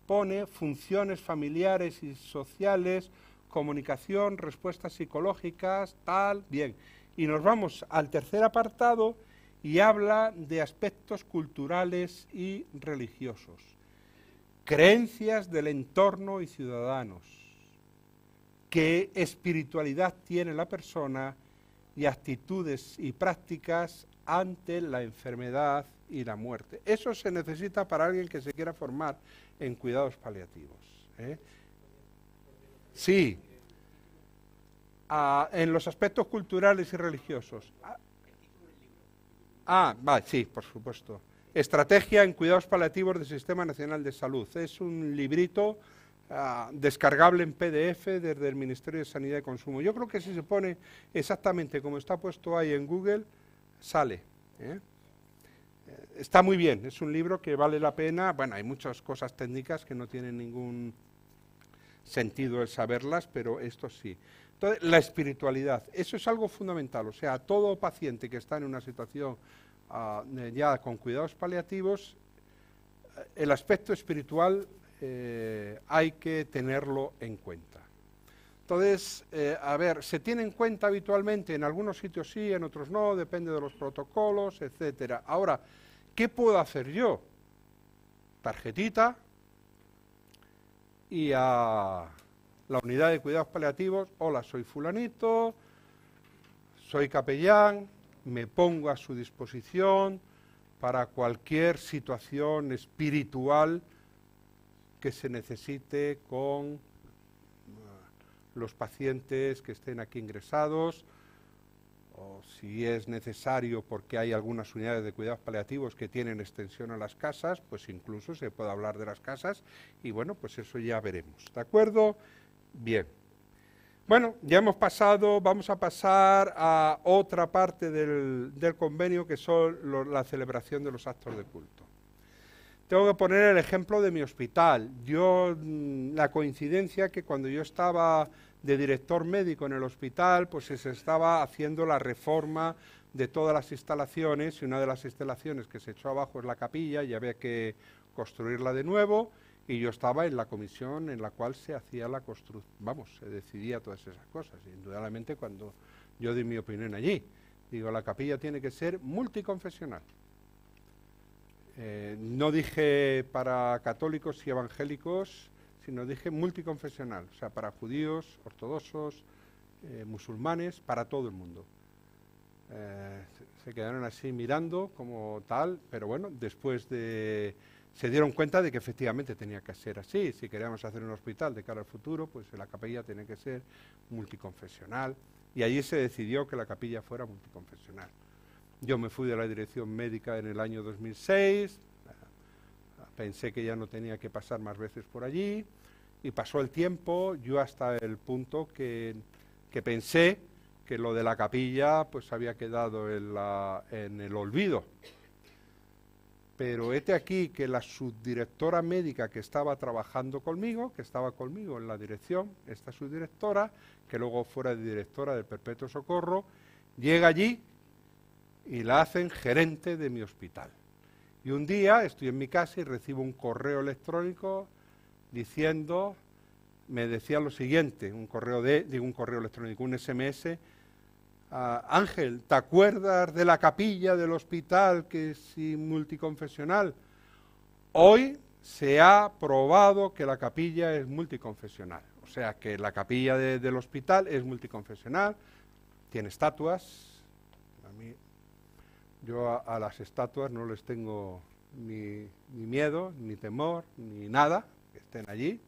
pone funciones familiares y sociales, comunicación, respuestas psicológicas, tal, bien. Y nos vamos al tercer apartado y habla de aspectos culturales y religiosos, creencias del entorno y ciudadanos, qué espiritualidad tiene la persona y actitudes y prácticas ante la enfermedad y la muerte. Eso se necesita para alguien que se quiera formar en cuidados paliativos, ¿eh? Sí, en los aspectos culturales y religiosos. Sí, por supuesto. Estrategia en cuidados paliativos del Sistema Nacional de Salud. Es un librito descargable en PDF desde el Ministerio de Sanidad y Consumo. Yo creo que si se pone exactamente como está puesto ahí en Google, sale, ¿eh? Está muy bien, es un libro que vale la pena. Bueno, hay muchas cosas técnicas que no tienen ningún sentido el saberlas, pero esto sí. Entonces, la espiritualidad, eso es algo fundamental. O sea, todo paciente que está en una situación ya con cuidados paliativos, el aspecto espiritual hay que tenerlo en cuenta. Entonces, a ver, se tiene en cuenta habitualmente, en algunos sitios sí, en otros no, depende de los protocolos, etcétera. Ahora, ¿qué puedo hacer yo? Tarjetita y a la unidad de cuidados paliativos, hola, soy fulanito, soy capellán, me pongo a su disposición para cualquier situación espiritual que se necesite con los pacientes que estén aquí ingresados, o si es necesario porque hay algunas unidades de cuidados paliativos que tienen extensión a las casas, pues incluso se puede hablar de las casas y bueno, pues eso ya veremos, ¿de acuerdo? Bien. Bueno, ya hemos pasado, vamos a pasar a otra parte del convenio que son la celebración de los actos de culto. Tengo que poner el ejemplo de mi hospital. La coincidencia que cuando yo estaba de director médico en el hospital, pues se estaba haciendo la reforma de todas las instalaciones, y una de las instalaciones que se echó abajo es la capilla, y había que construirla de nuevo, y yo estaba en la comisión en la cual se hacía la construcción, se decidía todas esas cosas, y indudablemente cuando yo di mi opinión allí, digo, la capilla tiene que ser multiconfesional. No dije para católicos y evangélicos, sino dije multiconfesional, o sea, para judíos, ortodoxos, musulmanes, para todo el mundo. Se quedaron así mirando como tal, pero bueno, después se dieron cuenta de que efectivamente tenía que ser así. Si queríamos hacer un hospital de cara al futuro, pues la capilla tiene que ser multiconfesional, y allí se decidió que la capilla fuera multiconfesional. Yo me fui de la dirección médica en el año 2006, pensé que ya no tenía que pasar más veces por allí, y pasó el tiempo, yo hasta el punto que pensé que lo de la capilla pues había quedado en el olvido. Pero hete aquí que la subdirectora médica que estaba trabajando conmigo, que estaba conmigo en la dirección, esta subdirectora, que luego fuera directora del Perpetuo Socorro, llega allí y la hacen gerente de mi hospital. Y un día estoy en mi casa y recibo un correo electrónico diciendo, me decía lo siguiente, un correo electrónico, un SMS, Ángel, ¿te acuerdas de la capilla del hospital que es multiconfesional? Hoy se ha probado que la capilla es multiconfesional, o sea que la capilla del hospital es multiconfesional, tiene estatuas. Yo a las estatuas no les tengo ni miedo, ni temor, ni nada, que estén allí,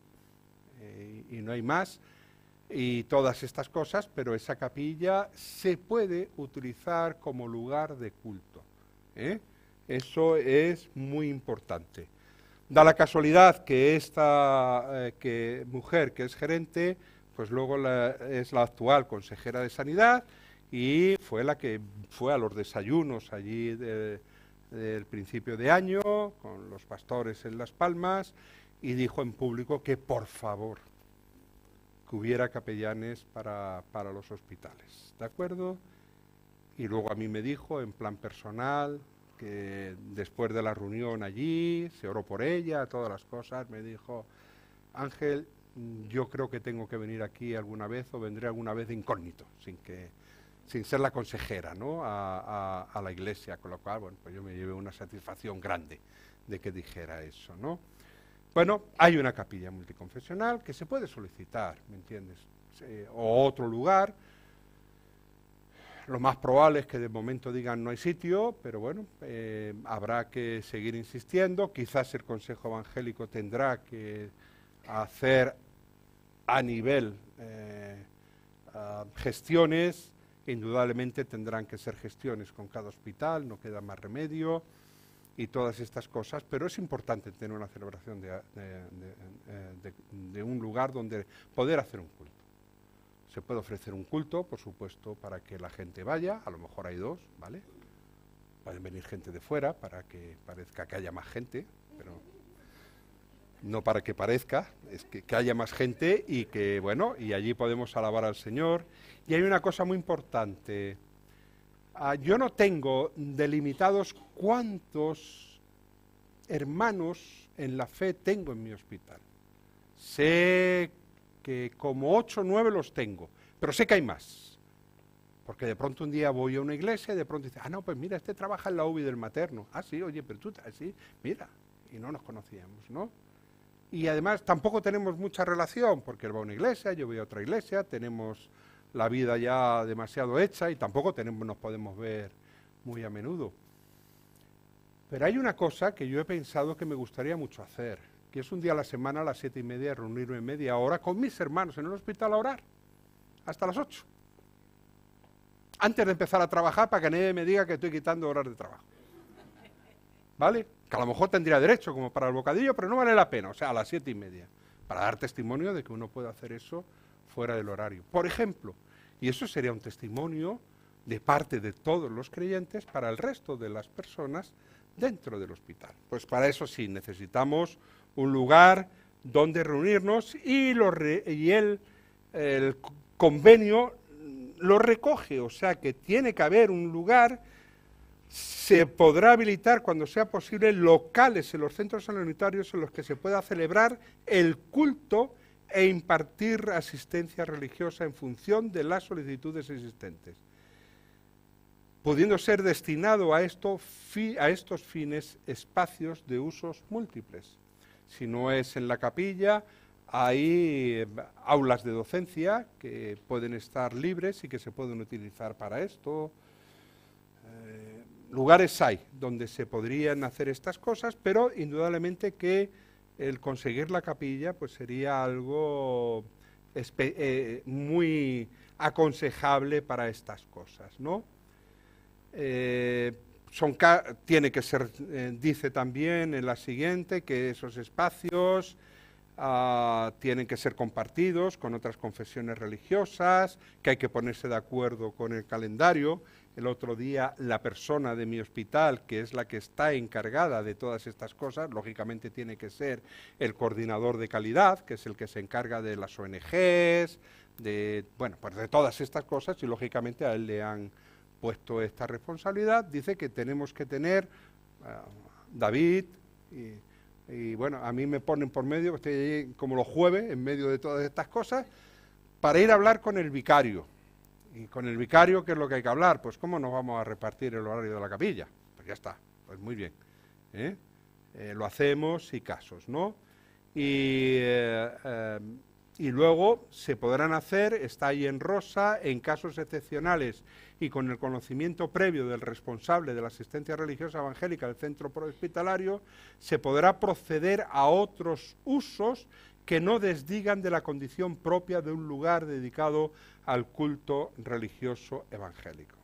y no hay más, y todas estas cosas, pero esa capilla se puede utilizar como lugar de culto, ¿eh? Eso es muy importante. Da la casualidad que esta mujer que es gerente, pues luego es la actual consejera de Sanidad y fue la que fue a los desayunos allí del principio de año con los pastores en Las Palmas y dijo en público que por favor que hubiera capellanes para los hospitales, ¿de acuerdo? Y luego a mí me dijo en plan personal que después de la reunión allí, se oró por ella, todas las cosas, me dijo, Ángel, yo creo que tengo que venir aquí alguna vez o vendré alguna vez de incógnito, sin ser la consejera, ¿no? a la iglesia, con lo cual, bueno, pues yo me llevé una satisfacción grande de que dijera eso, ¿no? Bueno, hay una capilla multiconfesional que se puede solicitar, ¿me entiendes? O otro lugar. Lo más probable es que de momento digan no hay sitio, pero bueno, habrá que seguir insistiendo. Quizás el Consejo Evangélico tendrá que hacer a nivel gestiones. Indudablemente tendrán que ser gestiones con cada hospital, no queda más remedio, y todas estas cosas, pero es importante tener una celebración de un lugar donde poder hacer un culto. Se puede ofrecer un culto, por supuesto, para que la gente vaya, a lo mejor hay dos, ¿vale? Pueden venir gente de fuera para que parezca que haya más gente, pero no para que parezca, es que haya más gente y que, bueno, y allí podemos alabar al Señor. Y hay una cosa muy importante. Yo no tengo delimitados cuántos hermanos en la fe tengo en mi hospital. Sé que como 8 o 9 los tengo, pero sé que hay más. Porque de pronto un día voy a una iglesia y de pronto dice, no, pues mira, este trabaja en la UBI del materno. Ah, sí, oye, pero tú, sí, mira, y no nos conocíamos, ¿no? Y además tampoco tenemos mucha relación, porque él va a una iglesia, yo voy a otra iglesia, tenemos la vida ya demasiado hecha y tampoco nos podemos ver muy a menudo. Pero hay una cosa que yo he pensado que me gustaría mucho hacer, que es un día a la semana a las 7:30 reunirme media hora con mis hermanos en el hospital a orar, hasta las 8. Antes de empezar a trabajar, para que nadie me diga que estoy quitando horas de trabajo. ¿Vale? Que a lo mejor tendría derecho, como para el bocadillo, pero no vale la pena, o sea, a las 7:30, para dar testimonio de que uno puede hacer eso fuera del horario. Por ejemplo, y eso sería un testimonio de parte de todos los creyentes para el resto de las personas dentro del hospital. Pues para eso sí, necesitamos un lugar donde reunirnos y el convenio lo recoge, o sea que tiene que haber un lugar. Se podrá habilitar cuando sea posible locales en los centros sanitarios en los que se pueda celebrar el culto e impartir asistencia religiosa en función de las solicitudes existentes, pudiendo ser destinado a estos fines espacios de usos múltiples. Si no es en la capilla, hay aulas de docencia que pueden estar libres y que se pueden utilizar para esto. Lugares hay donde se podrían hacer estas cosas, pero indudablemente que el conseguir la capilla pues sería algo muy aconsejable para estas cosas, ¿no? Tiene que ser, dice también en la siguiente, que esos espacios tienen que ser compartidos con otras confesiones religiosas, que hay que ponerse de acuerdo con el calendario. El otro día la persona de mi hospital, que es la que está encargada de todas estas cosas, lógicamente tiene que ser el coordinador de calidad, que es el que se encarga de las ONGs, bueno, pues de todas estas cosas, y lógicamente a él le han puesto esta responsabilidad. Dice que tenemos que tener David y bueno, a mí me ponen por medio, estoy allí como los jueves, en medio de todas estas cosas, para ir a hablar con el vicario. Y con el vicario, ¿qué es lo que hay que hablar? Pues cómo nos vamos a repartir el horario de la capilla. Pues ya está, pues muy bien. Lo hacemos y casos, ¿no? Y luego se podrán hacer, está ahí en rosa, en casos excepcionales y con el conocimiento previo del responsable de la asistencia religiosa evangélica del centro hospitalario, se podrá proceder a otros usos que no desdigan de la condición propia de un lugar dedicado al culto religioso evangélico.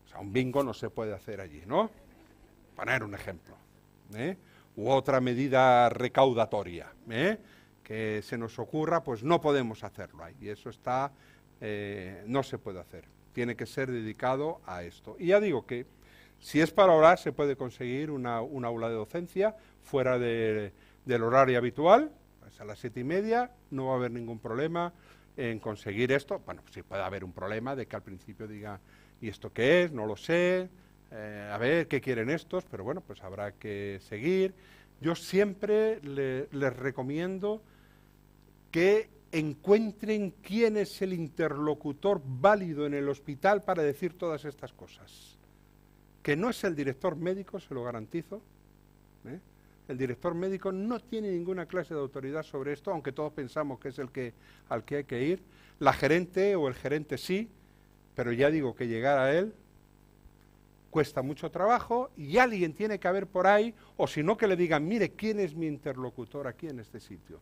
O sea, un bingo no se puede hacer allí, ¿no? Poner un ejemplo. U otra medida recaudatoria, que se nos ocurra, pues no podemos hacerlo ahí. Y eso está, no se puede hacer. Tiene que ser dedicado a esto. Y ya digo que si es para orar, se puede conseguir una aula de docencia fuera del horario habitual, pues a las 7:30, no va a haber ningún problema en conseguir esto. Bueno, sí puede haber un problema de que al principio diga, ¿y esto qué es? No lo sé. A ver, ¿qué quieren estos? Pero bueno, pues habrá que seguir. Yo siempre les recomiendo que encuentren quién es el interlocutor válido en el hospital para decir todas estas cosas. Que no es el director médico, se lo garantizo. El director médico no tiene ninguna clase de autoridad sobre esto, aunque todos pensamos que es al que hay que ir. La gerente o el gerente sí, pero ya digo que llegar a él cuesta mucho trabajo y alguien tiene que haber por ahí, o si no que le digan, mire, ¿quién es mi interlocutor aquí en este sitio?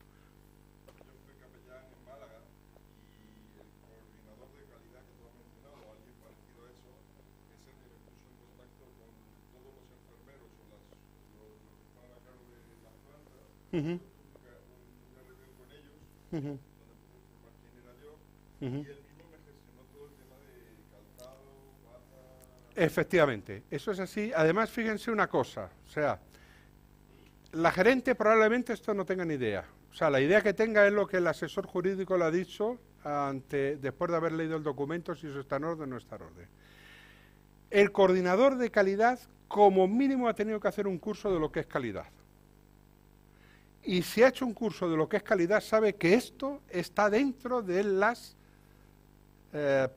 Yo fui capellán en Málaga y el coordinador de calidad que tú has mencionado, alguien parecido a eso, es el que me puso en contacto con todos los enfermeros o los que estaban a cargo de las plantas. Tuve una reunión con ellos, donde pude informar quién era yo, y él mismo me gestionó todo el tema de calzado, bata. Efectivamente, eso es así. Además, fíjense una cosa, o sea, la gerente probablemente esto no tenga ni idea. O sea, la idea que tenga es lo que el asesor jurídico le ha dicho después de haber leído el documento, si eso está en orden o no está en orden. El coordinador de calidad, como mínimo, ha tenido que hacer un curso de lo que es calidad. Y si ha hecho un curso de lo que es calidad, sabe que esto está dentro de las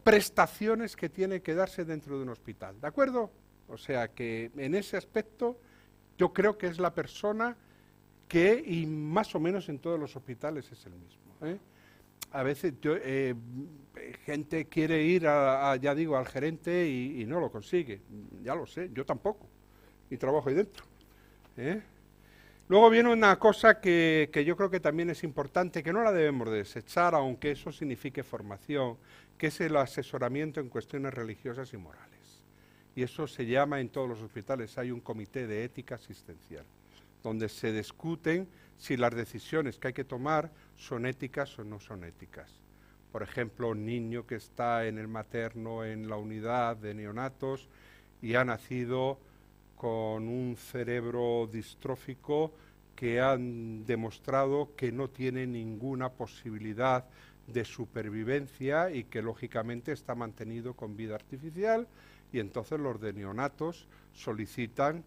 prestaciones que tiene que darse dentro de un hospital, ¿de acuerdo? O sea que en ese aspecto yo creo que es la persona que, y más o menos en todos los hospitales es el mismo. A veces gente quiere ir ya digo, al gerente y no lo consigue, ya lo sé, yo tampoco, y trabajo ahí dentro. Luego viene una cosa que yo creo que también es importante, que no la debemos de desechar, aunque eso signifique formación, que es el asesoramiento en cuestiones religiosas y morales. Y eso se llama en todos los hospitales, hay un comité de ética asistencial, donde se discuten si las decisiones que hay que tomar son éticas o no son éticas. Por ejemplo, un niño que está en el materno, en la unidad de neonatos, y ha nacido con un cerebro distrófico que han demostrado que no tiene ninguna posibilidad de supervivencia y que lógicamente está mantenido con vida artificial, y entonces los de neonatos solicitan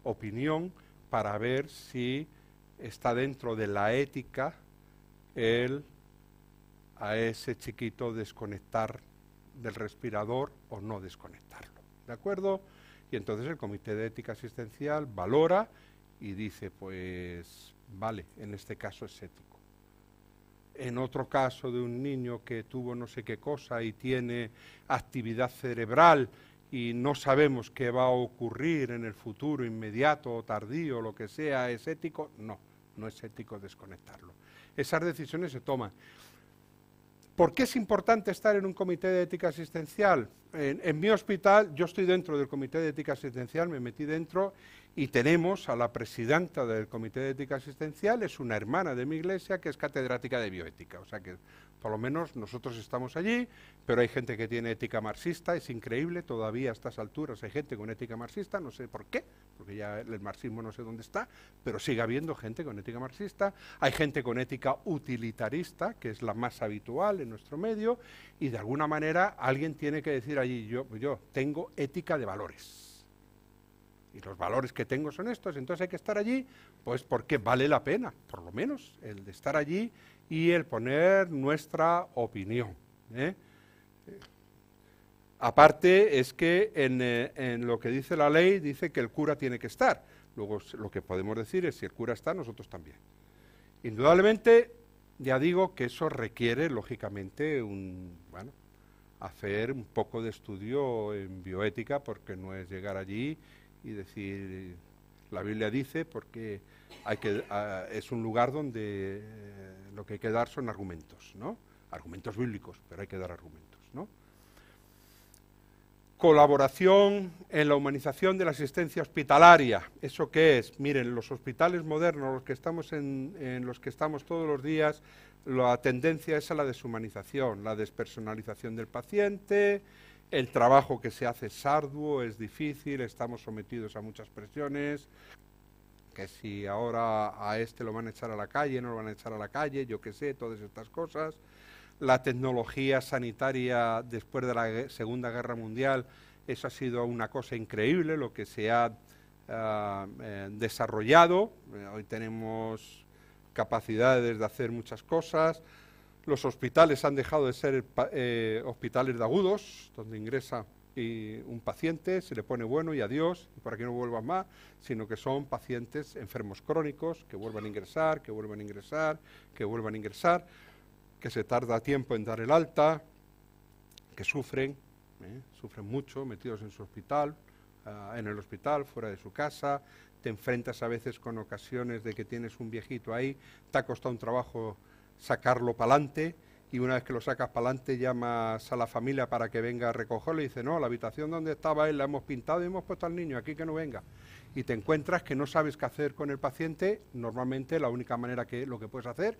opinión para ver si está dentro de la ética a ese chiquito desconectar del respirador o no desconectarlo, ¿de acuerdo? Y entonces el Comité de Ética Asistencial valora y dice, pues vale, en este caso es ético. En otro caso de un niño que tuvo no sé qué cosa y tiene actividad cerebral y no sabemos qué va a ocurrir en el futuro inmediato o tardío, lo que sea, ¿es ético? No, no es ético desconectarlo. Esas decisiones se toman. ¿Por qué es importante estar en un comité de ética asistencial? En mi hospital, yo estoy dentro del comité de ética asistencial, me metí dentro y tenemos a la presidenta del comité de ética asistencial, es una hermana de mi iglesia que es catedrática de bioética, o sea que por lo menos nosotros estamos allí, pero hay gente que tiene ética marxista, es increíble, todavía a estas alturas hay gente con ética marxista, no sé por qué, porque ya el marxismo no sé dónde está, pero sigue habiendo gente con ética marxista, hay gente con ética utilitarista, que es la más habitual en nuestro medio, y de alguna manera alguien tiene que decir allí, yo tengo ética de valores. Y los valores que tengo son estos, entonces hay que estar allí, pues porque vale la pena, por lo menos, el de estar allí y el poner nuestra opinión. Aparte es que en lo que dice la ley dice que el cura tiene que estar. Luego lo que podemos decir es si el cura está, nosotros también. Indudablemente, ya digo que eso requiere, lógicamente, bueno, hacer un poco de estudio en bioética, porque no es llegar allí y decir, la Biblia dice, porque es un lugar donde lo que hay que dar son argumentos, ¿no? Argumentos bíblicos, pero hay que dar argumentos, ¿no? Colaboración en la humanización de la asistencia hospitalaria. ¿Eso qué es? Miren, los hospitales modernos, los que estamos en los que estamos todos los días, la tendencia es a la deshumanización, la despersonalización del paciente, el trabajo que se hace es arduo, es difícil, estamos sometidos a muchas presiones, que si ahora a este lo van a echar a la calle, no lo van a echar a la calle, yo qué sé, todas estas cosas. La tecnología sanitaria después de la Segunda Guerra Mundial, eso ha sido una cosa increíble, lo que se ha desarrollado. Hoy tenemos capacidades de hacer muchas cosas. Los hospitales han dejado de ser hospitales de agudos, donde ingresa un paciente, se le pone bueno y adiós, y para que no vuelvan más, sino que son pacientes enfermos crónicos que vuelvan a ingresar, que vuelvan a ingresar, que vuelvan a ingresar, que se tarda tiempo en dar el alta, que sufren mucho metidos en su hospital, en el hospital, fuera de su casa, te enfrentas a veces con ocasiones de que tienes un viejito ahí, te ha costado un trabajo sacarlo para adelante, y una vez que lo sacas para adelante llamas a la familia para que venga a recogerlo y dice, no, la habitación donde estaba él la hemos pintado y hemos puesto al niño, aquí que no venga. Y te encuentras que no sabes qué hacer con el paciente, normalmente la única manera que lo que puedes hacer,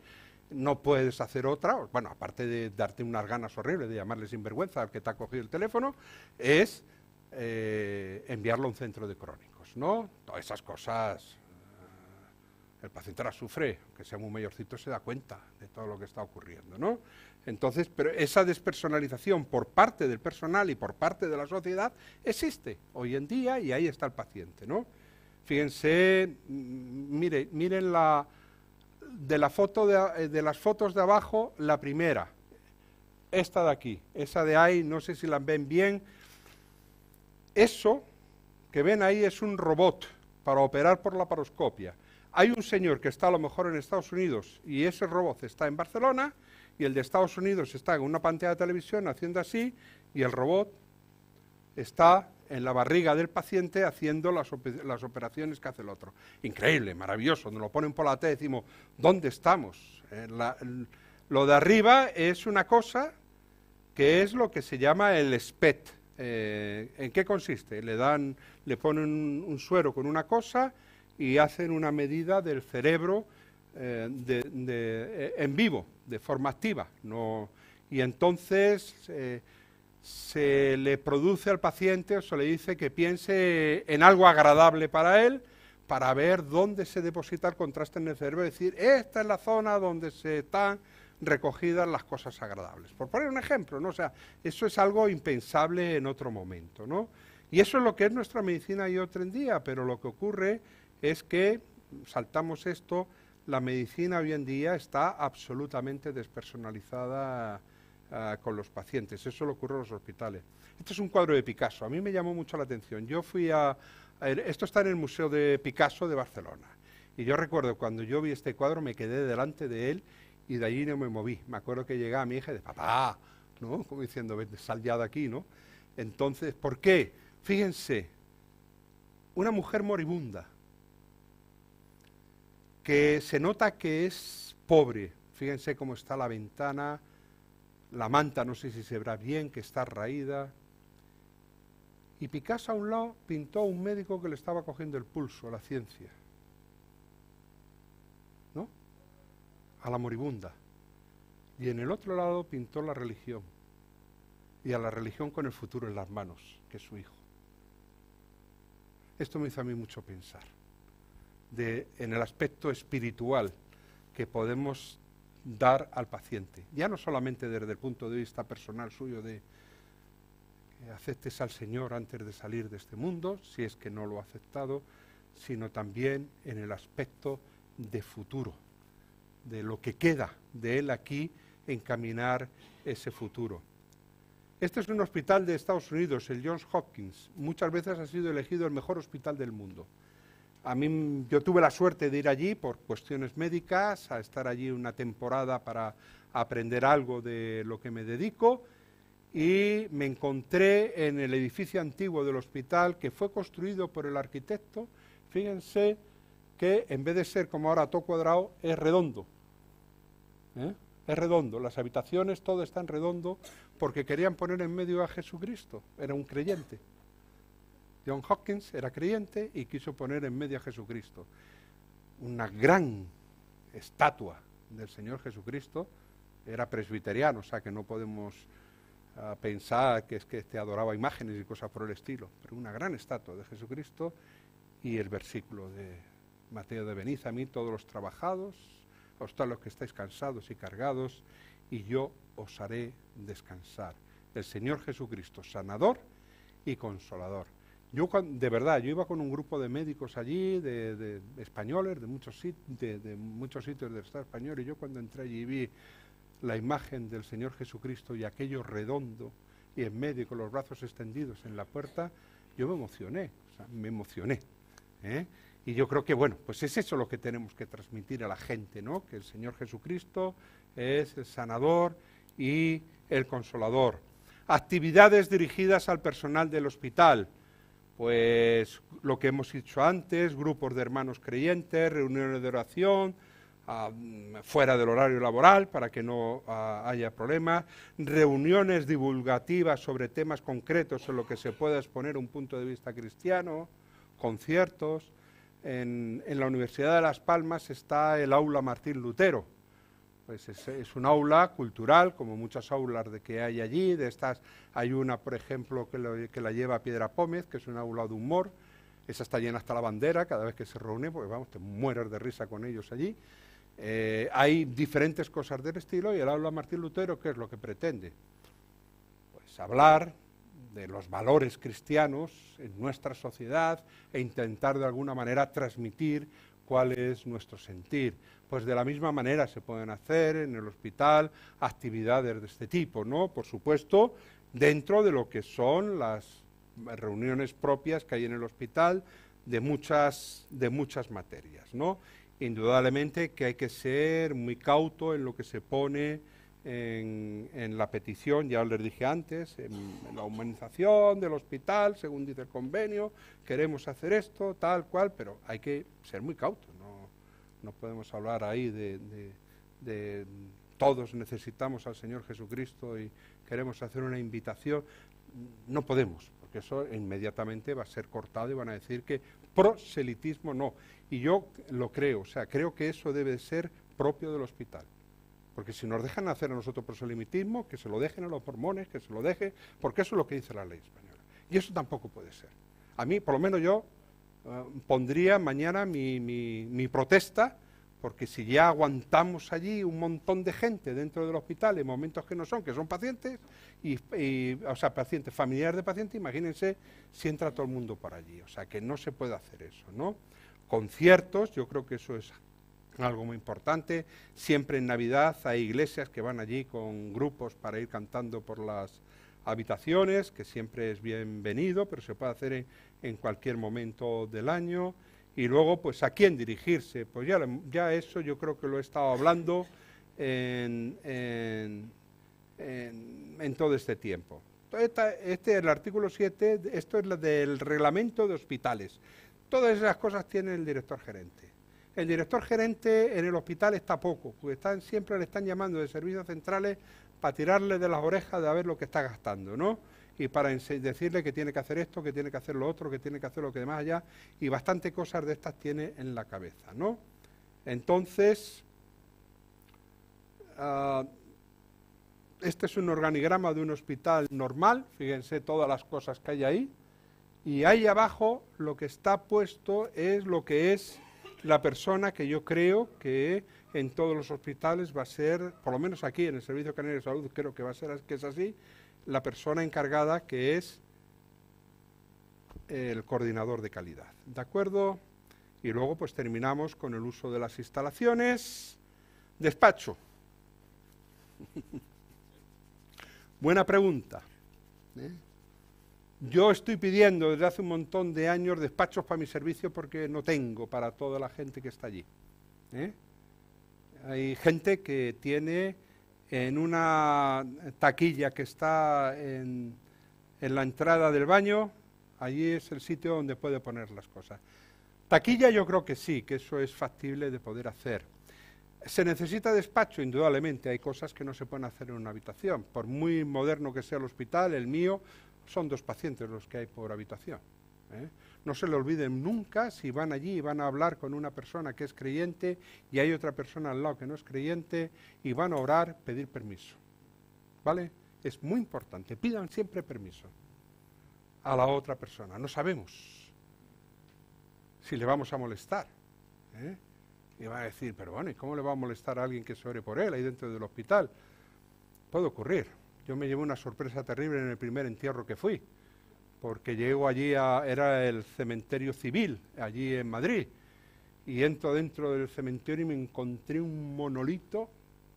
no puedes hacer otra, bueno, aparte de darte unas ganas horribles de llamarle sinvergüenza al que te ha cogido el teléfono, es enviarlo a un centro de crónicos, ¿no? Todas esas cosas, el paciente las sufre, aunque sea muy mayorcito se da cuenta de todo lo que está ocurriendo, ¿no? Entonces, pero esa despersonalización por parte del personal y por parte de la sociedad existe hoy en día y ahí está el paciente, ¿no? Fíjense, miren de las fotos de abajo, la primera, esta de aquí, esa de ahí, no sé si la ven bien. Eso que ven ahí es un robot para operar por laparoscopia. Hay un señor que está a lo mejor en Estados Unidos y ese robot está en Barcelona y el de Estados Unidos está en una pantalla de televisión haciendo así y el robot está en la barriga del paciente haciendo las operaciones que hace el otro. Increíble, maravilloso, nos lo ponen por la tele y decimos, ¿dónde estamos? Lo de arriba es una cosa que es lo que se llama el SPECT. ¿En qué consiste? Le ponen un suero con una cosa y hacen una medida del cerebro en vivo, de forma activa. Y entonces se le produce al paciente o se le dice que piense en algo agradable para él, para ver dónde se deposita el contraste en el cerebro, es decir, esta es la zona donde se están recogidas las cosas agradables. Por poner un ejemplo, ¿no? O sea, eso es algo impensable en otro momento, ¿no? Y eso es lo que es nuestra medicina hoy en día, pero lo que ocurre es que, saltamos esto, la medicina hoy en día está absolutamente despersonalizada con los pacientes. Eso le ocurre en los hospitales. Este es un cuadro de Picasso. A mí me llamó mucho la atención. Yo fui esto está en el Museo de Picasso de Barcelona. Y yo recuerdo cuando yo vi este cuadro, me quedé delante de él y de allí no me moví. Me acuerdo que llegaba mi hija y de papá, ¿no? Como diciendo, sal ya de aquí, ¿no? Entonces, ¿por qué? Fíjense, una mujer moribunda que se nota que es pobre. Fíjense cómo está la ventana, la manta, no sé si se verá bien, que está raída. Y Picasso a un lado pintó a un médico que le estaba cogiendo el pulso a la ciencia, ¿no? A la moribunda. Y en el otro lado pintó la religión. Y a la religión con el futuro en las manos, que es su hijo. Esto me hizo a mí mucho pensar en el aspecto espiritual que podemos dar al paciente, ya no solamente desde el punto de vista personal suyo de que aceptes al Señor antes de salir de este mundo, si es que no lo ha aceptado, sino también en el aspecto de futuro, de lo que queda de él aquí, encaminar ese futuro. Este es un hospital de Estados Unidos, el Johns Hopkins. Muchas veces ha sido elegido el mejor hospital del mundo. Yo tuve la suerte de ir allí por cuestiones médicas, a estar allí una temporada para aprender algo de lo que me dedico, y me encontré en el edificio antiguo del hospital, que fue construido por el arquitecto. Fíjense que en vez de ser como ahora todo cuadrado, es redondo. Es redondo, las habitaciones, todo está en redondo, porque querían poner en medio a Jesucristo, era un creyente. John Hopkins era creyente y quiso poner en medio a Jesucristo. Una gran estatua del Señor Jesucristo, era presbiteriano, o sea que no podemos pensar que es que adoraba imágenes y cosas por el estilo, pero una gran estatua de Jesucristo, y el versículo de Mateo de venid a mí todos los trabajados, todos los que estáis cansados y cargados, y yo os haré descansar. El Señor Jesucristo, sanador y consolador. Yo, de verdad, yo iba con un grupo de médicos allí, de españoles, de muchos sitios del Estado español, y yo cuando entré allí vi la imagen del Señor Jesucristo y aquello redondo, y en medio con los brazos extendidos en la puerta, yo me emocioné, Y yo creo que, bueno, pues es eso lo que tenemos que transmitir a la gente, ¿no? Que el Señor Jesucristo es el sanador y el consolador. Actividades dirigidas al personal del hospital. Pues lo que hemos dicho antes, grupos de hermanos creyentes, reuniones de oración, fuera del horario laboral para que no haya problemas, reuniones divulgativas sobre temas concretos en lo que se pueda exponer un punto de vista cristiano, conciertos. En la Universidad de Las Palmas está el aula Martín Lutero. Pues es un aula cultural, como muchas aulas que hay allí. De estas hay una, por ejemplo, que la lleva Piedra Pómez, que es un aula de humor. Esa está llena hasta la bandera cada vez que se reúne, porque vamos, te mueres de risa con ellos allí. Hay diferentes cosas del estilo, y el aula Martín Lutero, ¿qué es lo que pretende? Pues hablar de los valores cristianos en nuestra sociedad e intentar de alguna manera transmitir cuál es nuestro sentir. Pues de la misma manera se pueden hacer en el hospital actividades de este tipo, ¿no? Por supuesto, dentro de lo que son las reuniones propias que hay en el hospital de muchas materias, ¿no? Indudablemente que hay que ser muy cauto en lo que se pone en la petición, ya les dije antes, en la humanización del hospital, según dice el convenio, queremos hacer esto, tal cual, pero hay que ser muy cautos, no podemos hablar ahí de todos necesitamos al Señor Jesucristo y queremos hacer una invitación. No podemos, porque eso inmediatamente va a ser cortado y van a decir que proselitismo no. Y yo lo creo, o sea, creo que eso debe ser propio del hospital. Porque si nos dejan hacer a nosotros proselitismo, que se lo dejen a los mormones, que se lo dejen, porque eso es lo que dice la ley española. Y eso tampoco puede ser. A mí, por lo menos yo, pondría mañana mi protesta, porque si ya aguantamos allí un montón de gente dentro del hospital en momentos que son pacientes, o sea, pacientes, familiares de pacientes, imagínense si entra todo el mundo por allí. O sea, que no se puede hacer eso, ¿no? Conciertos, yo creo que eso es algo muy importante. Siempre en Navidad hay iglesias que van allí con grupos para ir cantando por las habitaciones, que siempre es bienvenido, pero se puede hacer en cualquier momento del año. Y luego, pues, ¿a quién dirigirse? Pues ya eso yo creo que lo he estado hablando en todo este tiempo. El artículo 7, esto es lo del reglamento de hospitales. Todas esas cosas tiene el director gerente. El director gerente en el hospital está poco, porque siempre le están llamando de servicios centrales para tirarle de las orejas de a ver lo que está gastando, ¿no? Y para decirle que tiene que hacer esto, que tiene que hacer lo otro, que tiene que hacer lo que demás allá, y bastante cosas de estas tiene en la cabeza, ¿no? Entonces, este es un organigrama de un hospital normal, fíjense todas las cosas que hay ahí, y ahí abajo lo que está puesto es lo que es la persona que yo creo que en todos los hospitales va a ser, por lo menos aquí en el Servicio Canario de Salud, creo que va a ser que es así, la persona encargada, que es el coordinador de calidad, ¿de acuerdo? Y luego pues terminamos con el uso de las instalaciones. Despacho. Buena pregunta. ¿eh? Yo estoy pidiendo desde hace un montón de años despachos para mi servicio porque no tengo para toda la gente que está allí, ¿eh? Hay gente que tiene en una taquilla que está en la entrada del baño, allí es el sitio donde puede poner las cosas. Taquilla yo creo que sí, que eso es factible de poder hacer. ¿Se necesita despacho? Indudablemente, hay cosas que no se pueden hacer en una habitación. Por muy moderno que sea el hospital, el mío, son 2 pacientes los que hay por habitación, ¿eh? No se le olviden nunca si van allí y van a hablar con una persona que es creyente y hay otra persona al lado que no es creyente y van a orar, pedir permiso, ¿vale? Es muy importante, pidan siempre permiso a la otra persona. No sabemos si le vamos a molestar, ¿eh? Y va a decir, pero bueno, ¿y cómo le va a molestar a alguien que se ore por él ahí dentro del hospital? Puede ocurrir. Yo me llevé una sorpresa terrible en el primer entierro que fui, porque llego allí, era el cementerio civil, allí en Madrid, y entro dentro del cementerio y me encontré un monolito,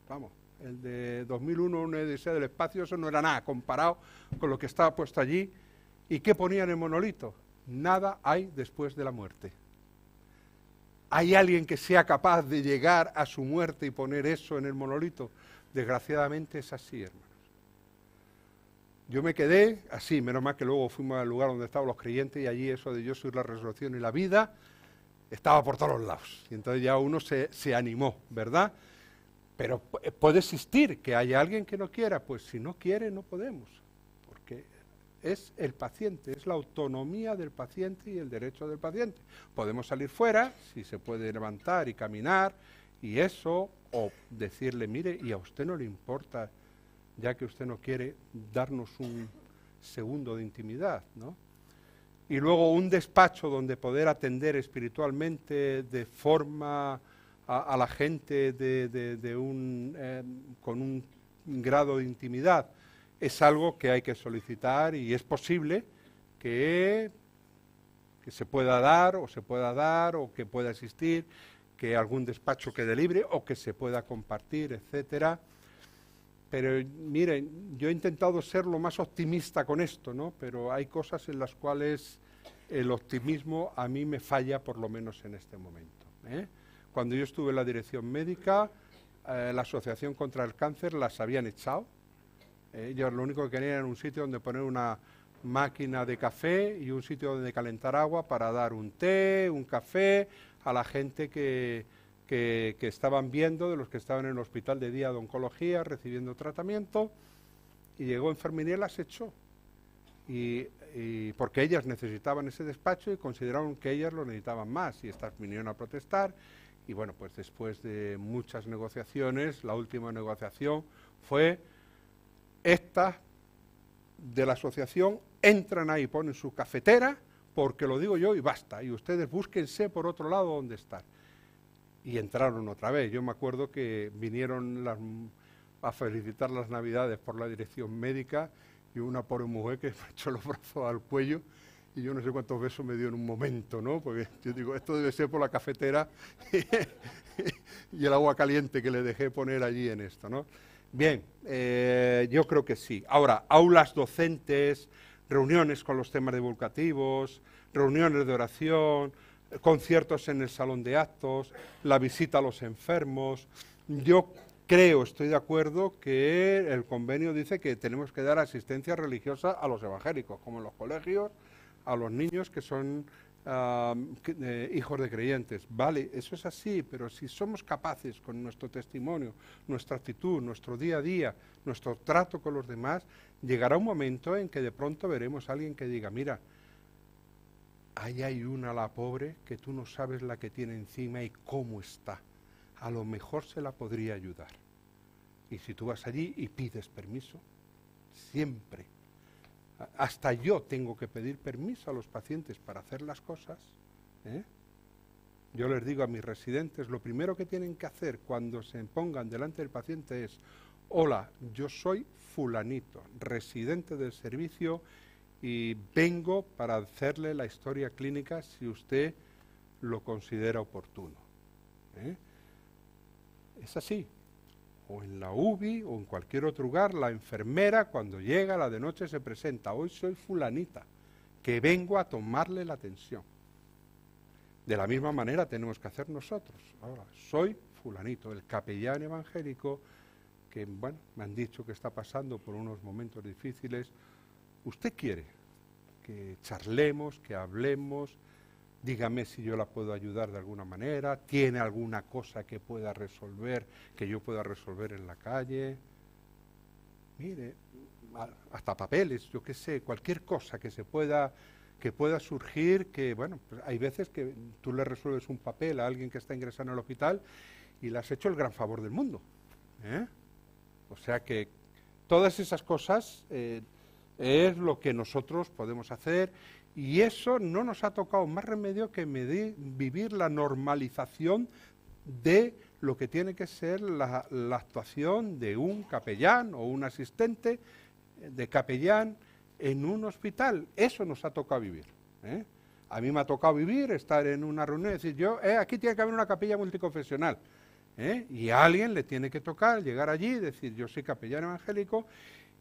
vamos, el de 2001, una odisea del espacio, eso no era nada comparado con lo que estaba puesto allí. ¿Y qué ponía en el monolito? Nada hay después de la muerte. ¿Hay alguien que sea capaz de llegar a su muerte y poner eso en el monolito? Desgraciadamente es así, hermanos. Yo me quedé así, menos mal que luego fuimos al lugar donde estaban los creyentes y allí eso de yo soy la resurrección y la vida estaba por todos los lados. Y entonces ya uno se animó, ¿verdad? Pero puede existir que haya alguien que no quiera, pues si no quiere no podemos, porque es el paciente, es la autonomía del paciente y el derecho del paciente. Podemos salir fuera, si se puede levantar y caminar y eso, o decirle, mire, y a usted no le importa, ya que usted no quiere darnos un segundo de intimidad, ¿no? Y luego un despacho donde poder atender espiritualmente de forma a la gente con un grado de intimidad, es algo que hay que solicitar y es posible que se pueda dar o que pueda existir, que algún despacho quede libre o que se pueda compartir, etcétera. Pero miren, yo he intentado ser lo más optimista con esto, ¿no? Pero hay cosas en las cuales el optimismo a mí me falla, por lo menos en este momento, ¿eh? Cuando yo estuve en la dirección médica, la Asociación contra el Cáncer las habían echado. Ellos lo único que querían era un sitio donde poner una máquina de café y un sitio donde calentar agua para dar un té, un café a la gente que estaban viendo, de los que estaban en el hospital de día de oncología recibiendo tratamiento, y llegó enfermería y las echó. Y porque ellas necesitaban ese despacho y consideraron que ellas lo necesitaban más, y estas vinieron a protestar, y bueno, pues después de muchas negociaciones, la última negociación fue esta de la asociación, entran ahí, ponen su cafetera, porque lo digo yo y basta, y ustedes búsquense por otro lado donde estar. Y entraron otra vez. Yo me acuerdo que vinieron a felicitar las Navidades por la dirección médica y una pobre mujer que me echó los brazos al cuello y yo no sé cuántos besos me dio en un momento, ¿no? Porque yo digo, esto debe ser por la cafetera y el agua caliente que le dejé poner allí en esto, ¿no? Bien, yo creo que sí. Ahora, aulas docentes, reuniones con los temas divulgativos, reuniones de oración, conciertos en el salón de actos, la visita a los enfermos. Yo creo, estoy de acuerdo, que el convenio dice que tenemos que dar asistencia religiosa a los evangélicos, como en los colegios, a los niños que son hijos de creyentes. Vale, eso es así, pero si somos capaces con nuestro testimonio, nuestra actitud, nuestro día a día, nuestro trato con los demás, llegará un momento en que de pronto veremos a alguien que diga, mira, ahí hay una, la pobre, que tú no sabes la que tiene encima y cómo está. A lo mejor se la podría ayudar. Y si tú vas allí y pides permiso, siempre, hasta yo tengo que pedir permiso a los pacientes para hacer las cosas, ¿eh? Yo les digo a mis residentes, lo primero que tienen que hacer cuando se pongan delante del paciente es, hola, yo soy fulanito, residente del servicio, y vengo para hacerle la historia clínica si usted lo considera oportuno, ¿eh? Es así. o en la UBI o en cualquier otro lugar, la enfermera cuando llega a la de noche se presenta, hoy soy fulanita, que vengo a tomarle la atención. De la misma manera tenemos que hacer nosotros. Ahora, soy fulanito, el capellán evangélico, que bueno, me han dicho que está pasando por unos momentos difíciles. ¿Usted quiere que charlemos, que hablemos? Dígame si yo la puedo ayudar de alguna manera. ¿Tiene alguna cosa que pueda resolver, que yo pueda resolver en la calle? Mire, hasta papeles, yo qué sé, cualquier cosa que pueda surgir, que bueno, pues hay veces que tú le resuelves un papel a alguien que está ingresado en el hospital y le has hecho el gran favor del mundo, ¿eh? O sea que todas esas cosas es lo que nosotros podemos hacer, y eso no nos ha tocado más remedio que vivir la normalización de lo que tiene que ser la actuación de un capellán o un asistente de capellán en un hospital. Eso nos ha tocado vivir, ¿eh? A mí me ha tocado vivir, estar en una reunión y decir, aquí tiene que haber una capilla multiconfesional, ¿eh? Y a alguien le tiene que tocar llegar allí y decir, yo soy capellán evangélico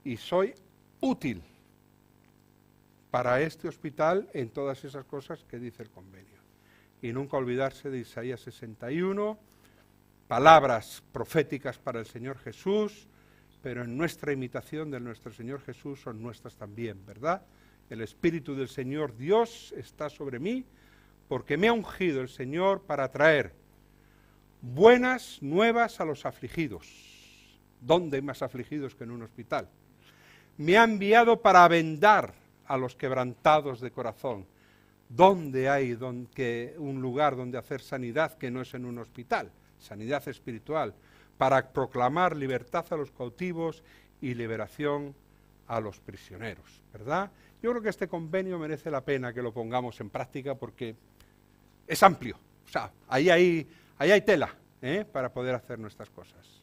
y soy útil para este hospital en todas esas cosas que dice el convenio. Y nunca olvidarse de Isaías 61, palabras proféticas para el Señor Jesús, pero en nuestra imitación de nuestro Señor Jesús son nuestras también, ¿verdad? El Espíritu del Señor Dios está sobre mí, porque me ha ungido el Señor para traer buenas nuevas a los afligidos. ¿Dónde hay más afligidos que en un hospital? Me ha enviado para vendar a los quebrantados de corazón. ¿Dónde hay un lugar donde hacer sanidad que no es en un hospital? Sanidad espiritual, para proclamar libertad a los cautivos y liberación a los prisioneros, ¿verdad? Yo creo que este convenio merece la pena que lo pongamos en práctica porque es amplio. O sea, ahí hay tela, para poder hacer nuestras cosas.